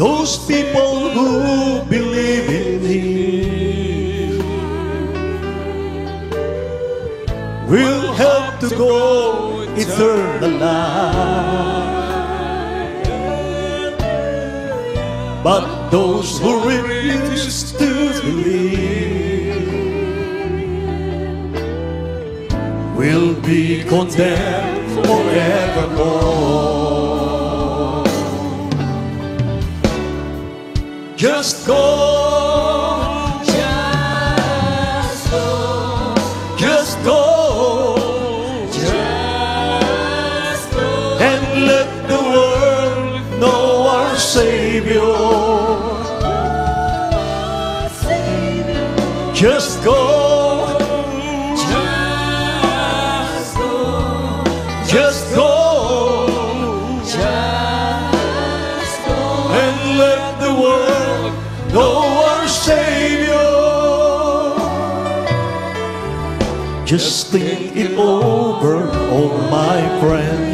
Those people who believe in Him will have to go eternal life. But those who refuse to believe will be condemned forevermore. Just go, just go, just go, just go, and let the world know our Savior. Just go, just go, just go, just go, and let the world know our Savior. Just think it over, oh my friend,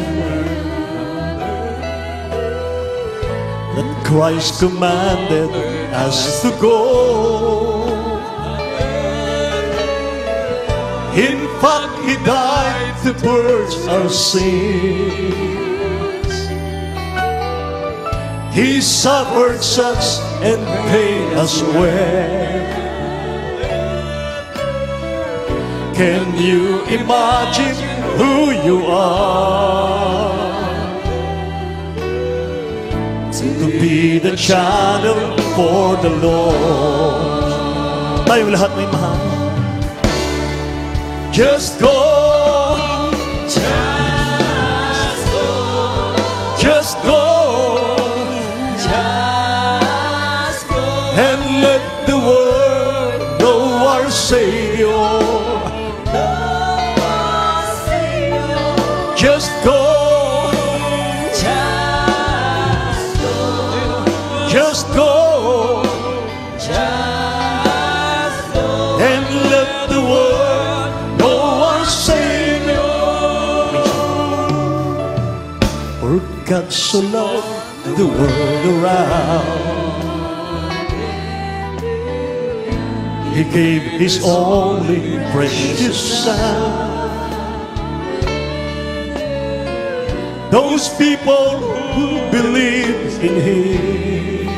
that Christ commanded us to go. In fact, He died to purge our sins. He suffered such and paid us well. Can you imagine who you are? To be the channel for the Lord. Tayong lahat may mahal. Just go. Just go. And let the world know our Savior. Just go. Just go. And let the world know our Savior. For God so loved the world around, He gave His only precious Son. Those people who believe in Him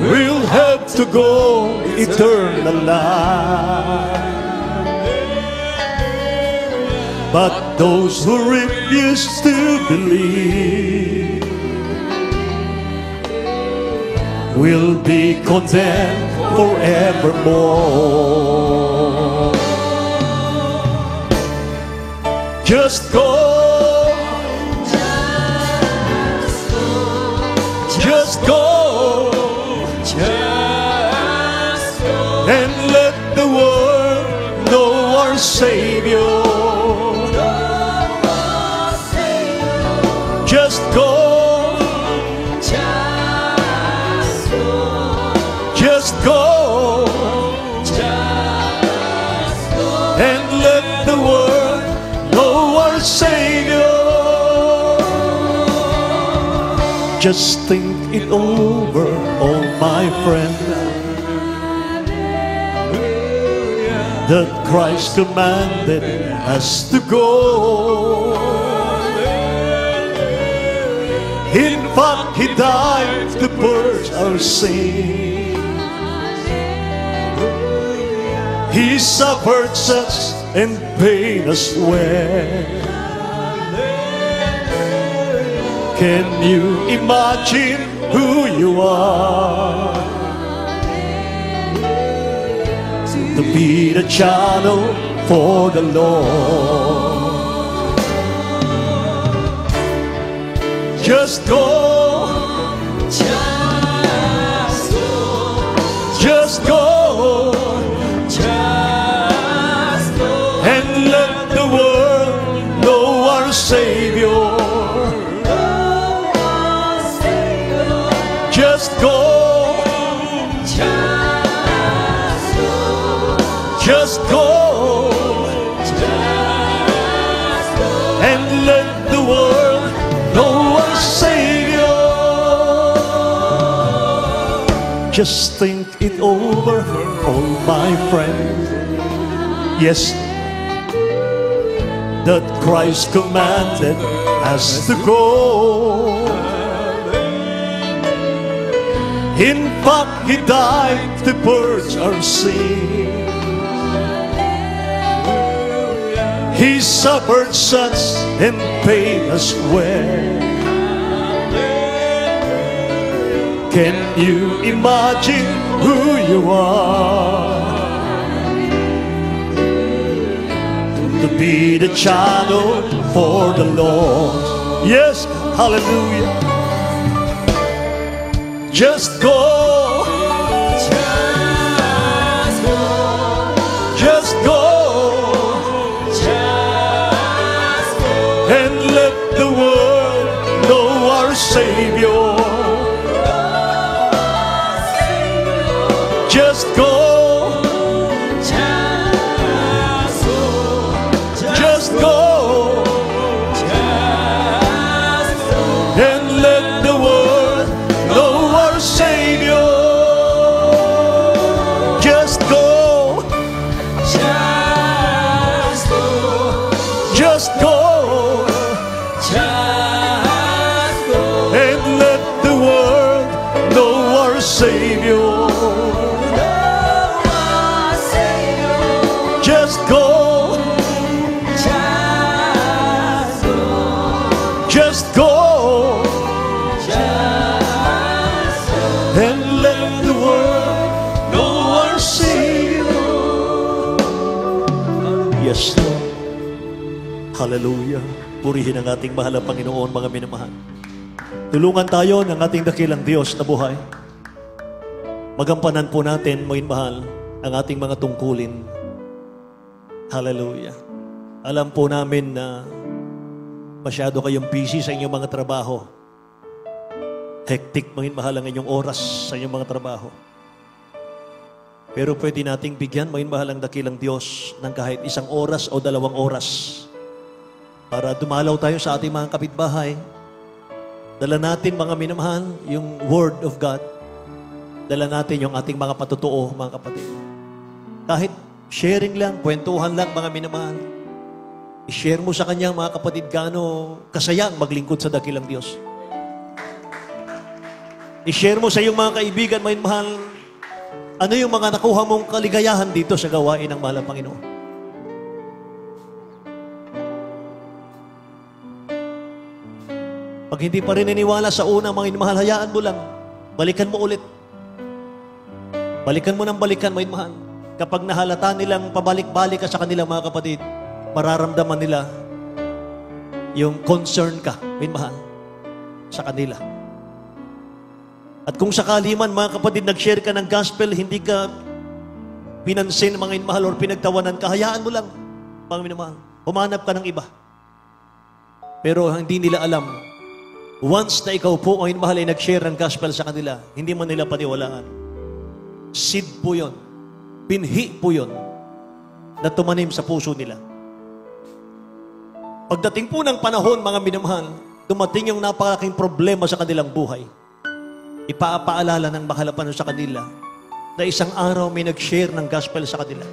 will have to go eternal life. But those who refuse to believe will be condemned forevermore. Just go. Just go. And let the world know our Savior. Just go. Just go. And let the world know our Savior. Just think it over, oh my friend, that Christ commanded us to go. In fact, He died to purge our sin. He suffered such and paid us well. Can you imagine who you are? To be the channel for the Lord. Just go. Just go. And let the world know our Savior. Just go. Just go. And let the world know our Savior. Just think it over, oh my friend. Yes, that Christ commanded us to go. In fact, He died to purge our sin. He suffered such and paid us well. Can you imagine who you are? To be the channel for the Lord. Yes, hallelujah. Just go. Just go. And let the world know our Savior. Just go. Just go. And let the world know our Savior. Just go. Just go. Savior. Just go. Just go. And let the world know our Savior. Yes, Lord. Hallelujah. Purihin ang ating mahal na Panginoon, mga minamahal. Tulungan tayo ng ating dakilang Diyos na buhay. Magampanan po natin, mga mahal, ang ating mga tungkulin. Hallelujah. Alam po namin na masyado kayong busy sa inyong mga trabaho. Hectic, mga mahal, ang inyong oras sa inyong mga trabaho. Pero pwede nating bigyan, mga mahal, ang dakilang Diyos ng kahit 1 oras o 2 oras para dumalaw tayo sa ating mga kapitbahay. Dala natin, mga minamahal, yung Word of God. Dala natin yung ating mga patutuo, mga kapatid. Kahit sharing lang, kwentuhan lang, mga minamahal. I-share mo sa kanya, mga kapatid, gaano kasayang maglingkod sa dakilang Diyos. I-share mo sa iyong mga kaibigan, mga minamahal, ano yung mga nakuha mong kaligayahan dito sa gawain ng mahal na Panginoon. Pag hindi pa rin niniwala sa una, mga minamahal, hayaan mo lang. Balikan mo ulit. Balikan mo ng balikan, mga minamahal. Kapag nahalata nilang pabalik-balik ka sa kanilang mga kapatid, mararamdaman nila yung concern ka, minamahal, sa kanila. At kung sakali man, mga kapatid, nag-share ka ng gospel, hindi ka pinansin, mga minamahal, or pinagtawanan ka, hayaan mo lang, mga minamahal. Humanap ka ng iba. Pero hindi nila alam, once na ikaw po, mga minamahal, ay nag-share ng gospel sa kanila, hindi man nila paniwalaan. Seed po yun. Binhi po yun na tumanim sa puso nila. Pagdating po ng panahon, mga minamahal, dumating yung napakalaking problema sa kanilang buhay. Ipapaalala ng mahalapan sa kanila na isang araw may nag-share ng gospel sa kanila.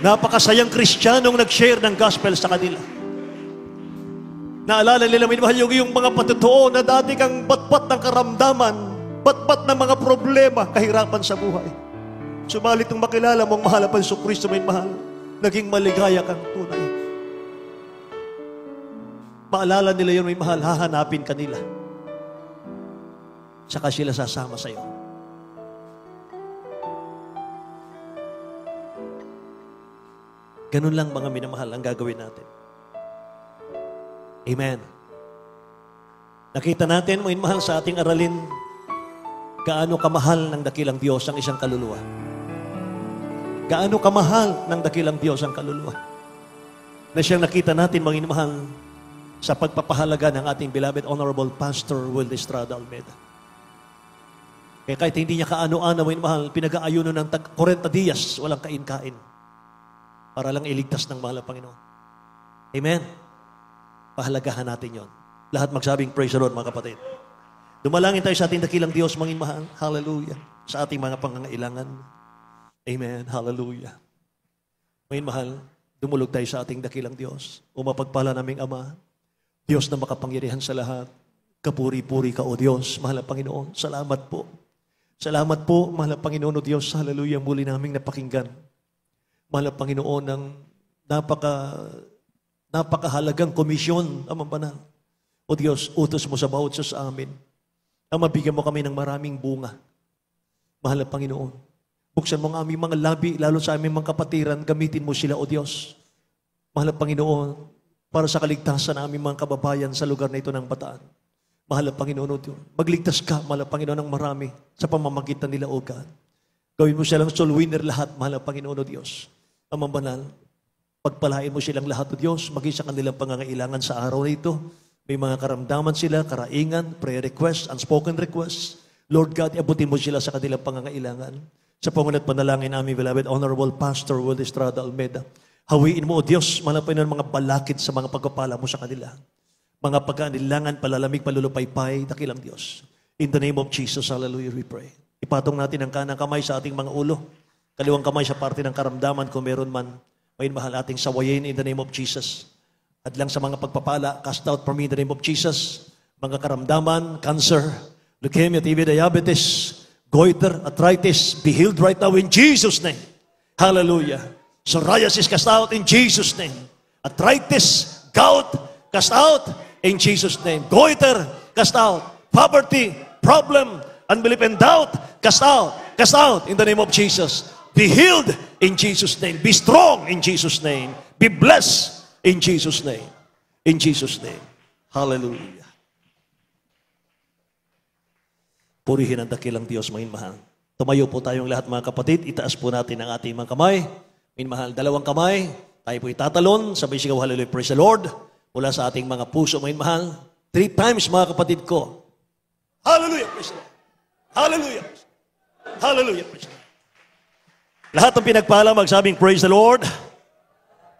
Napakasayang Kristiyanong nag-share ng gospel sa kanila. Naalala nila, minamahal, yung mga patutuo na dati kang batbat ng karamdaman, batbat ng mga problema, kahirapan sa buhay. Subalit nung makilala mong mahalapan sa Kristo, may mahal, naging maligaya kang tunay. Maalala nila yun, may mahal, hahanapin ka nila. Saka sila sasama sa iyo. Ganun lang, mga minamahal, ang gagawin natin. Amen. Nakita natin, mga minamahal, sa ating aralin, gaano kamahal ng dakilang Diyos ang isang kaluluwa. Gaano kamahal ng dakilang Diyos ang kaluluwa. Na siyang nakita natin, mga minamahal, sa pagpapahalaga ng ating beloved Honorable Pastor Will Estrada Almeida. Kaya kahit hindi niya kaano-ano, mga minamahal, pinag-aayuno ng 40 diyas, walang kain-kain. Para lang iligtas ng mahal na Panginoon. Amen. Pahalagahan natin yon. Lahat magsabing praise the Lord, mga kapatid. Dumalangin tayo sa ating dakilang Diyos, mga mahal. Hallelujah. Sa ating mga pangangailangan. Amen. Hallelujah. Mga mahal, dumulog tayo sa ating dakilang Diyos. O mapagpala naming Ama, Diyos na makapangyarihan sa lahat. Kapuri-puri ka, O Diyos, mahal na Panginoon. Salamat po. Salamat po, mahal na Panginoon, O Diyos. Hallelujah. Muli naming napakinggan. Mahal na Panginoon, ng napakahalagang komisyon, Amang Banal. O Diyos, utos mo sa bawat sa amin. Ang mabigyan mo kami ng maraming bunga. Mahal na Panginoon, buksan mo ang aming mga labi, lalo sa aming mga kapatiran, gamitin mo sila, O Diyos. Mahal na Panginoon, para sa kaligtasan ng aming mga kababayan sa lugar na ito ng Bataan. Mahal na Panginoon, O Diyos, magligtas ka, mahal na Panginoon, ng marami sa pamamagitan nila, O God. Gawin mo silang soul winner lahat, mahal na Panginoon, O Diyos. Amang Banal, pagpalain mo silang lahat, O Diyos, maging sa kanilang pangangailangan sa araw na ito. May mga karamdaman sila, karaingan, prayer requests, unspoken requests. Lord God, abutin mo sila sa kanilang pangangailangan. Sa pangunat panalangin namin, beloved Honorable Pastor Will Estrada Almeida, hawiin mo, O Diyos, malapay ng mga balakid sa mga pagpapala mo sa kanila. Mga pagkanilangan, palalamig, palulupaypay, dakilang Diyos. In the name of Jesus, hallelujah, we pray. Ipatong natin ang kanang kamay sa ating mga ulo. Kaliwang kamay sa parte ng karamdaman, kung meron man, may mahal ating sawayin in the name of Jesus. At lang sa mga pagpapala, cast out from me in the name of Jesus. Mga karamdaman, cancer, leukemia, TB, diabetes, goiter, arthritis, be healed right now in Jesus' name. Hallelujah. Psoriasis, cast out in Jesus' name. Arthritis, gout, cast out in Jesus' name. Goiter, cast out. Poverty, problem, unbelief and doubt, cast out in the name of Jesus. Be healed in Jesus' name. Be strong in Jesus' name. Be blessed in Jesus' name. In Jesus' name. Hallelujah. Purihin ang dakilang Diyos, mahal. Tumayo po tayong lahat mga kapatid. Itaas po natin ang ating mga kamay. Mahal, dalawang kamay. Tayo po itatalon. Sabay sigaw, hallelujah, praise the Lord. Mula sa ating mga puso, mahal. 3 times mga kapatid ko. Hallelujah, praise the Lord. Hallelujah. Hallelujah, praise the Lord. Lahat ng pinagpala, magsabing, praise the Lord.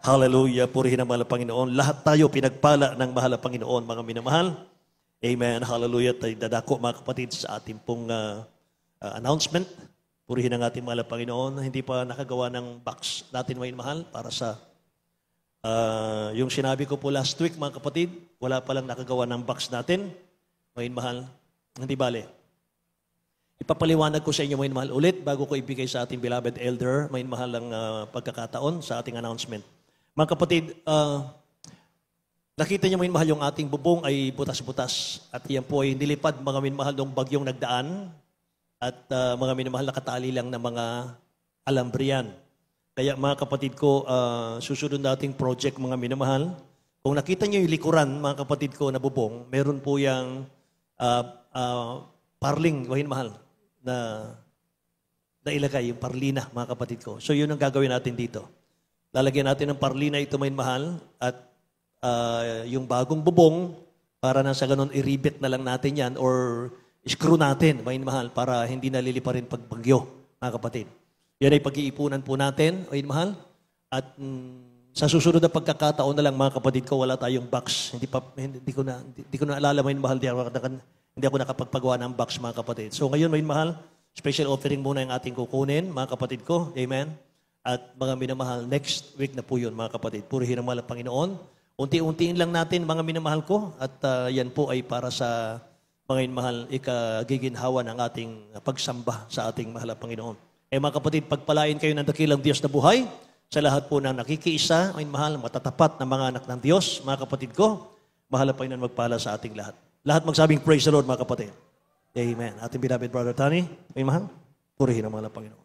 Hallelujah, purihin ang mahal na Panginoon. Lahat tayo pinagpala ng mahal na Panginoon, mga minamahal. Amen, hallelujah. Tayo dadako, mga kapatid, sa ating pong announcement. Purihin ang ating mahal na Panginoon. Hindi pa nakagawa ng box natin, mga mahal, para sa yung sinabi ko po last week, mga kapatid, wala palang nakagawa ng box natin, mga mahal. Hindi bale. Ipapaliwanag ko sa inyo, mga mahal, ulit bago ko ibigay sa ating beloved elder, mga mahal ang pagkakataon sa ating announcement. Mga kapatid, nakita niyo, mga mahal, yung ating bubong ay butas-butas. At yan po ay nilipad, mga minamahal, ng bagyong nagdaan. At mga minamahal, nakatali lang ng mga alambriyan. Kaya mga kapatid ko, susunod nating project, mga minamahal. Kung nakita niyo yung likuran, mga kapatid ko, na bubong, meron po yung parling, mga minamahal, na ilagay, yung parlina, mga kapatid ko. So yun ang gagawin natin dito. Lalagyan natin ng parlina ito, mga mahal, at yung bagong bubong, para na sa ganun, i-rebit na lang natin yan, or screw natin, mga mahal, para hindi nalilipa rin pagbagyo, mga kapatid. Yan ay pag-iipunan po natin, mga mahal, at sa susunod na pagkakataon na lang, mga kapatid ko, wala tayong box. Hindi ko na alala, mga mahal, hindi ako nakapagpagawa ng box, mga kapatid. So ngayon, mga mahal, special offering muna yung ating kukunin, mga kapatid ko. Amen. At mga minamahal, next week na po yun, mga kapatid. Purihin ang mahal ng Panginoon. Unti-untiin lang natin, mga minamahal ko. At yan po ay para sa mga minamahal, ikagiginhawa ng ating pagsamba sa ating mahal ng Panginoon. Mga kapatid, pagpalain kayo ng dakilang Diyos na buhay. Sa lahat po ng nakikiisa, mga minamahal, matatapat na mga anak ng Diyos, mga kapatid ko. Mahal na Panginoon magpala sa ating lahat. Lahat magsabing praise the Lord, mga kapatid. Amen. Ating beloved brother Tani, may mahal, purihin ang mahal ng Panginoon.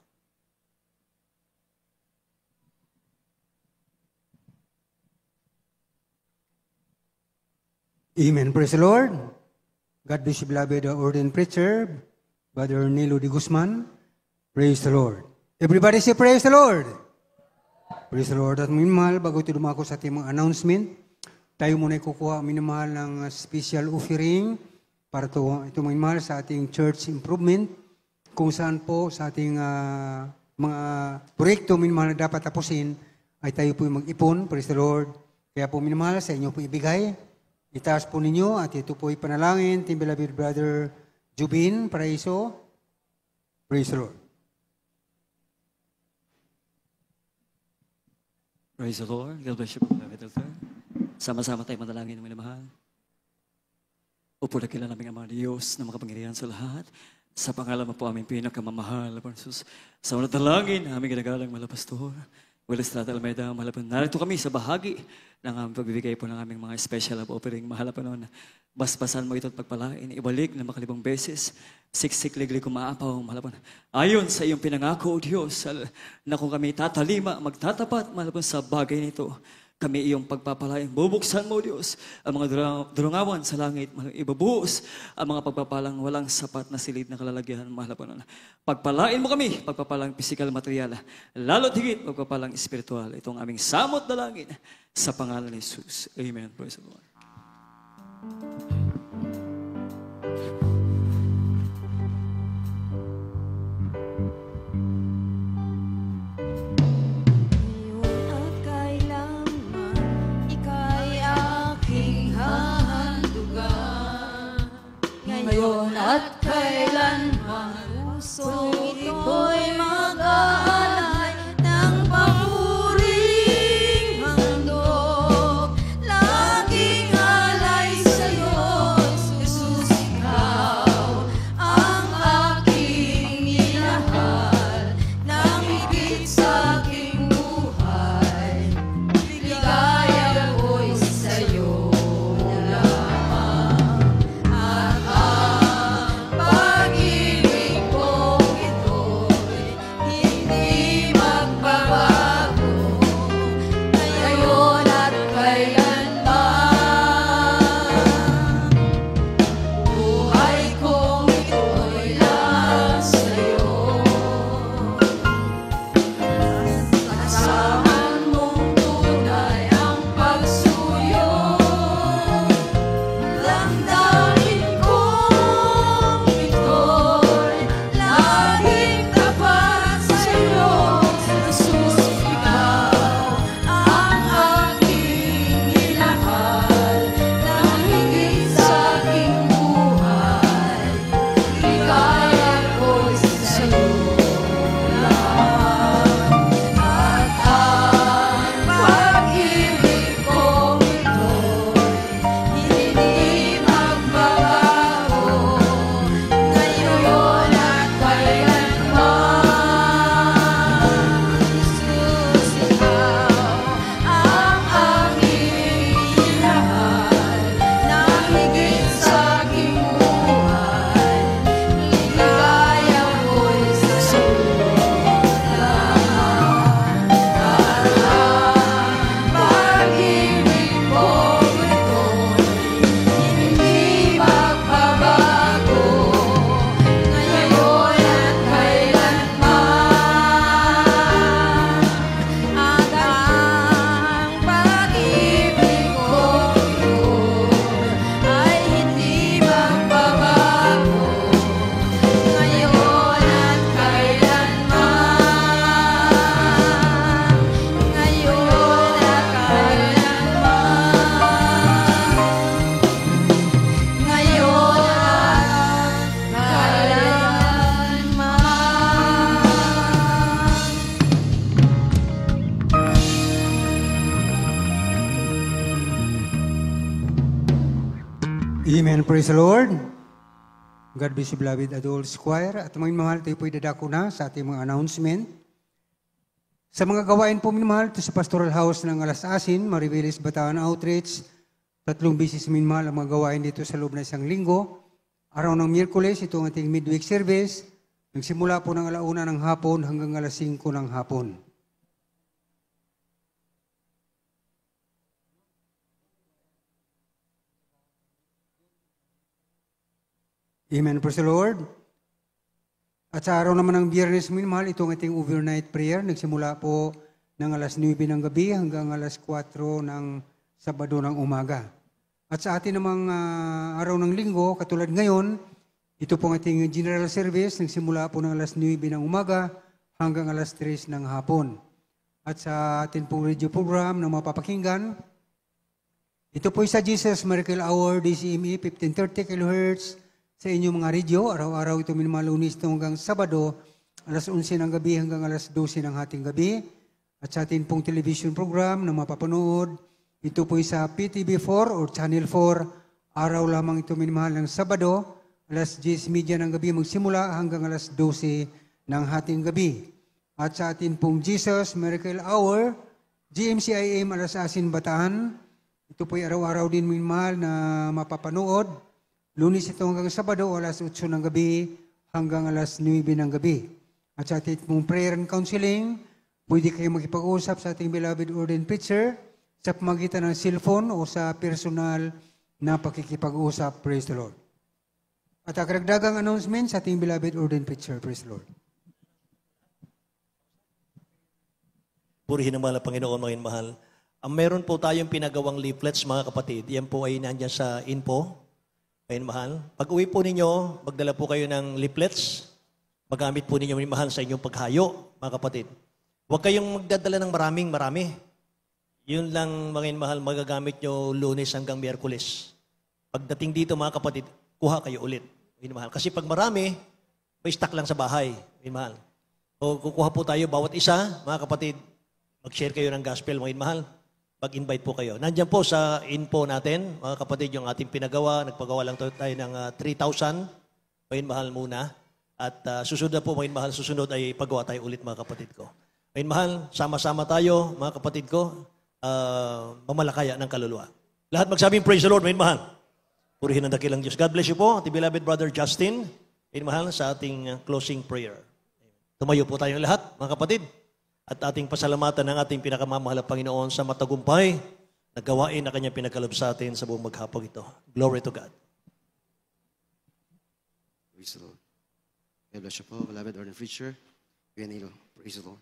Amen. Praise the Lord. God bless you, beloved ordained preacher, Brother Nilo de Guzman. Praise the Lord. Everybody say praise the Lord. Praise the Lord. At minamahal, bago ito dumako sa ating mga announcement, tayo muna kukuha minamahal ng special offering para ito minamahal sa ating church improvement, kung saan po sa ating mga proyekto minamahal na dapat tapusin ay tayo po mag-ipon. Praise the Lord. Kaya po minamahal sa inyo po ibigay. Itaas po ninyo at ito po ipanalangin. Team beloved brother Jubin Paraiso. Praise the Lord. Praise the Lord. God bless you, beloved elder. Sama-sama tayo manalangin, mga mahal. Upo na kila namin ang mga Diyos na makapangyarihan sa lahat. Sa pangalan mo po aming pinakamamahal, Lord Jesus. Sa unang talangin, aming ginagalang mahal na pastor. Willis Trata Almeida, mahal po. Narito kami sa bahagi ng aming pagbibigay po ng aming mga special offering. Mahal po noon, basbasan mo ito at pagpalain. Ibalik na makalibang beses. Siksik-liglig kumaapaw, mahal po. Ayon sa iyong pinangako, O Diyos, na kung kami tatalima, magtatapat, mahal po, sa bagay nito. Kami iyong pagpapalain. Bubuksan mo, Diyos, ang mga durungawan sa langit. Ibabuhos ang mga pagpapalang walang sapat na silid na kalalagyan. Mahal po nun. Pagpalain mo kami, pagpapalang physical material. Lalo't higit, pagpapalang spiritual. Itong aming samot na langit sa pangalan ni Jesus. Amen. Praise the Lord. Ngayon at kailanman, puso ito'y mag-aalay ng papuring handog. Laging alay sa'yo, Jesus, ikaw Amen. Praise the Lord. God bless you, beloved adults choir. At mga minamahal, tayo po'y dadako na sa ating mga announcement. Sa mga gawain po minamahal, ito sa Pastoral House ng Alas Asin, Maribeles Bataan Outreach. 3 bisis minamahal ang mga gawain dito sa loob na isang linggo. Araw ng Miyerkules, ito ang ating midweek service. Nagsimula po ng 1:00 ng hapon hanggang 5:00 ng hapon. Amen. Praise the Lord. At sa araw naman ng Biyernes minamahal, ito ang ating overnight prayer. Nagsimula po ng 9:00 ng gabi hanggang 4:00 ng Sabado ng umaga. At sa atin namang araw ng linggo, katulad ngayon, ito po ang ating general service. Nagsimula po ng 9:00 ng umaga hanggang 3:00 ng hapon. At sa atin pong radio program na mapapakinggan, ito po sa Jesus Miracle Hour, DCME, 1530 kHz, sa inyong mga radio. Araw-araw ito minamahal, Lunes hanggang Sabado, 11:00 ng gabi hanggang 12:00 ng hating gabi. At sa atin pong television program na mapapanood, ito po sa PTV4 or Channel 4. Araw lamang ito minamahal ng Sabado, 10:30 ng gabi magsimula hanggang 12:00 ng hating gabi. At sa atin pong Jesus Miracle Hour, GMCIM Alas Asin Bataan, ito po araw-araw din minamahal na mapapanood. Lunes ito hanggang Sabado, 8:00 ng gabi hanggang 9:00 ng gabi. At sa ating mong prayer and counseling, pwede kayo makipag-usap sa ating beloved ordained preacher sa pamagitan ng cellphone o sa personal na pakikipag-usap. Praise the Lord. At ang karagdagang announcement sa ating beloved ordained preacher. Praise the Lord. Purihin naman ang Panginoon, mga mahal. Meron po tayong pinagawang leaflets, mga kapatid. Yan po ay nandyan sa info. Ayun, mahal. Pag uwi po ninyo, magdala po kayo ng leaflets. Magamit po ninyo, mahal, sa inyong paghayo, mga kapatid. Huwag kayong magdadala ng marami. Yun lang, mga mahal, magagamit nyo Lunes hanggang Miyerkules. Pagdating dito, mga kapatid, kuha kayo ulit. Ayun, mahal. Kasi pag marami, may stock lang sa bahay. Ayun, mahal. O kukuha po tayo bawat isa, mga kapatid. Mag-share kayo ng gospel, mga mahal. Pag-invite po kayo. Nandiyan po sa info natin, mga kapatid, yung ating pinagawa. Nagpagawa lang tayo ng 3,000. Ngayon, mahal muna. At susunod na po, ngayon, mahal, susunod ay pagawa tayo ulit, mga kapatid ko. Ngayon, mahal, sama-sama tayo, mga kapatid ko, mamalakaya ng kaluluwa. Lahat magsabing praise the Lord, ngayon, mahal. Purihin ang dakilang Diyos. God bless you po, ating beloved brother Justin. Ngayon, mahal, sa ating closing prayer. Tumayo po tayong lahat, mga kapatid. At ating pasalamatan ng ating pinakamamahal na Panginoon sa matagumpay na gawain na Kanyang pinagkaloob sa atin sa buong maghapon ito. Glory to God. Praise the Lord. God bless you po, beloved ordained preacher. Pianilo. Praise the Lord.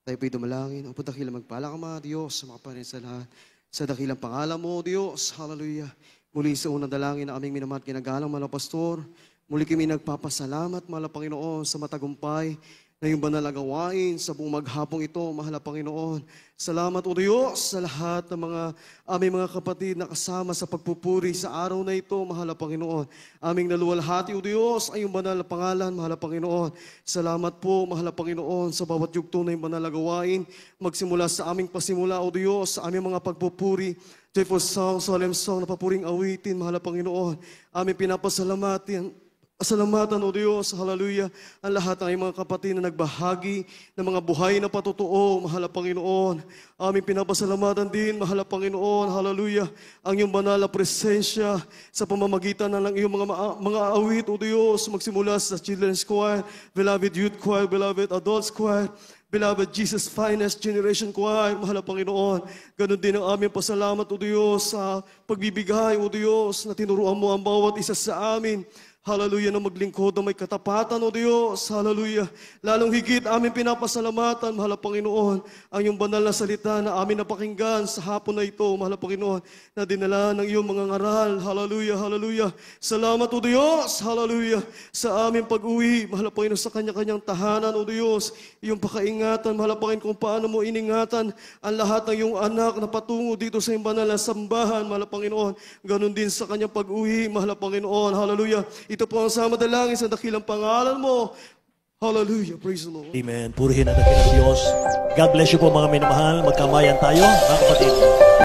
Tayo po'y dumalangin. Ang dakilang magpala ka, mga Diyos, sa mga panin sa lahat. Sa dakilang pangalan mo, Diyos. Hallelujah. Muli sa unang dalangin na aming minamahal kinagalang, mga pastor. Muli kami nagpapasalamat, mga Panginoon, sa matagumpay na yung banal na gawain sa buong maghapong ito, mahal na Panginoon. Salamat, O Diyos, sa lahat ng mga aming mga kapatid na kasama sa pagpupuri sa araw na ito, mahal na Panginoon. Aming naluwalhati, O Diyos, ay yung banal na pangalan, mahal na Panginoon. Salamat po, mahal na Panginoon, sa bawat yugto na yung banal na gawain. Magsimula sa aming pasimula, O Diyos, sa aming mga pagpupuri, joyful song, solemn song, napapuring awitin, mahal na Panginoon. Aming pinapasalamatin, Salamatan, O Diyos, hallelujah, ang lahat ng mga kapatid na nagbahagi ng mga buhay na patotoo, mahal na Panginoon. Aming pinapasalamatan din, mahal na Panginoon, hallelujah, ang iyong banal na presensya sa pamamagitan ng iyong mga awit, O Diyos, magsimula sa Children's Choir, Beloved Youth Choir, Beloved Adults Choir, Beloved Jesus Finest Generation Choir, mahal na Panginoon. Ganon din ang aming pasalamat, O Diyos, sa pagbibigay, O Diyos, na tinuruan mo ang bawat isa sa amin. Hallelujah, na maglingkod na may katapatan, O Diyos. Hallelujah. Lalong higit aming pinapasalamatan, mahal na Panginoon, ang iyong banal na salita na amin napakinggan sa hapon na ito, mahal na Panginoon, na dinala ng iyong mga ngaral. Hallelujah, hallelujah. Salamat, O Diyos. Hallelujah. Sa aming pag-uwi, mahal na Panginoon, sa kanya-kanyang tahanan, O Diyos, iyong pakaingatan, mahal na Panginoon, kung paano mo iningatan ang lahat ng iyong anak na patungo dito sa iyong banal na sambahan, mahal na Panginoon. Ganon din sa kanyang pag-uwi, mahal na Panginoon. Hallelujah. Ito po ang sama dalangin sa dakilang pangalan mo. Hallelujah. Praise the Lord. Amen. Purihin ang dakilang Diyos. God bless you po, mga minamahal. Magkamayan tayo, mga kapatid.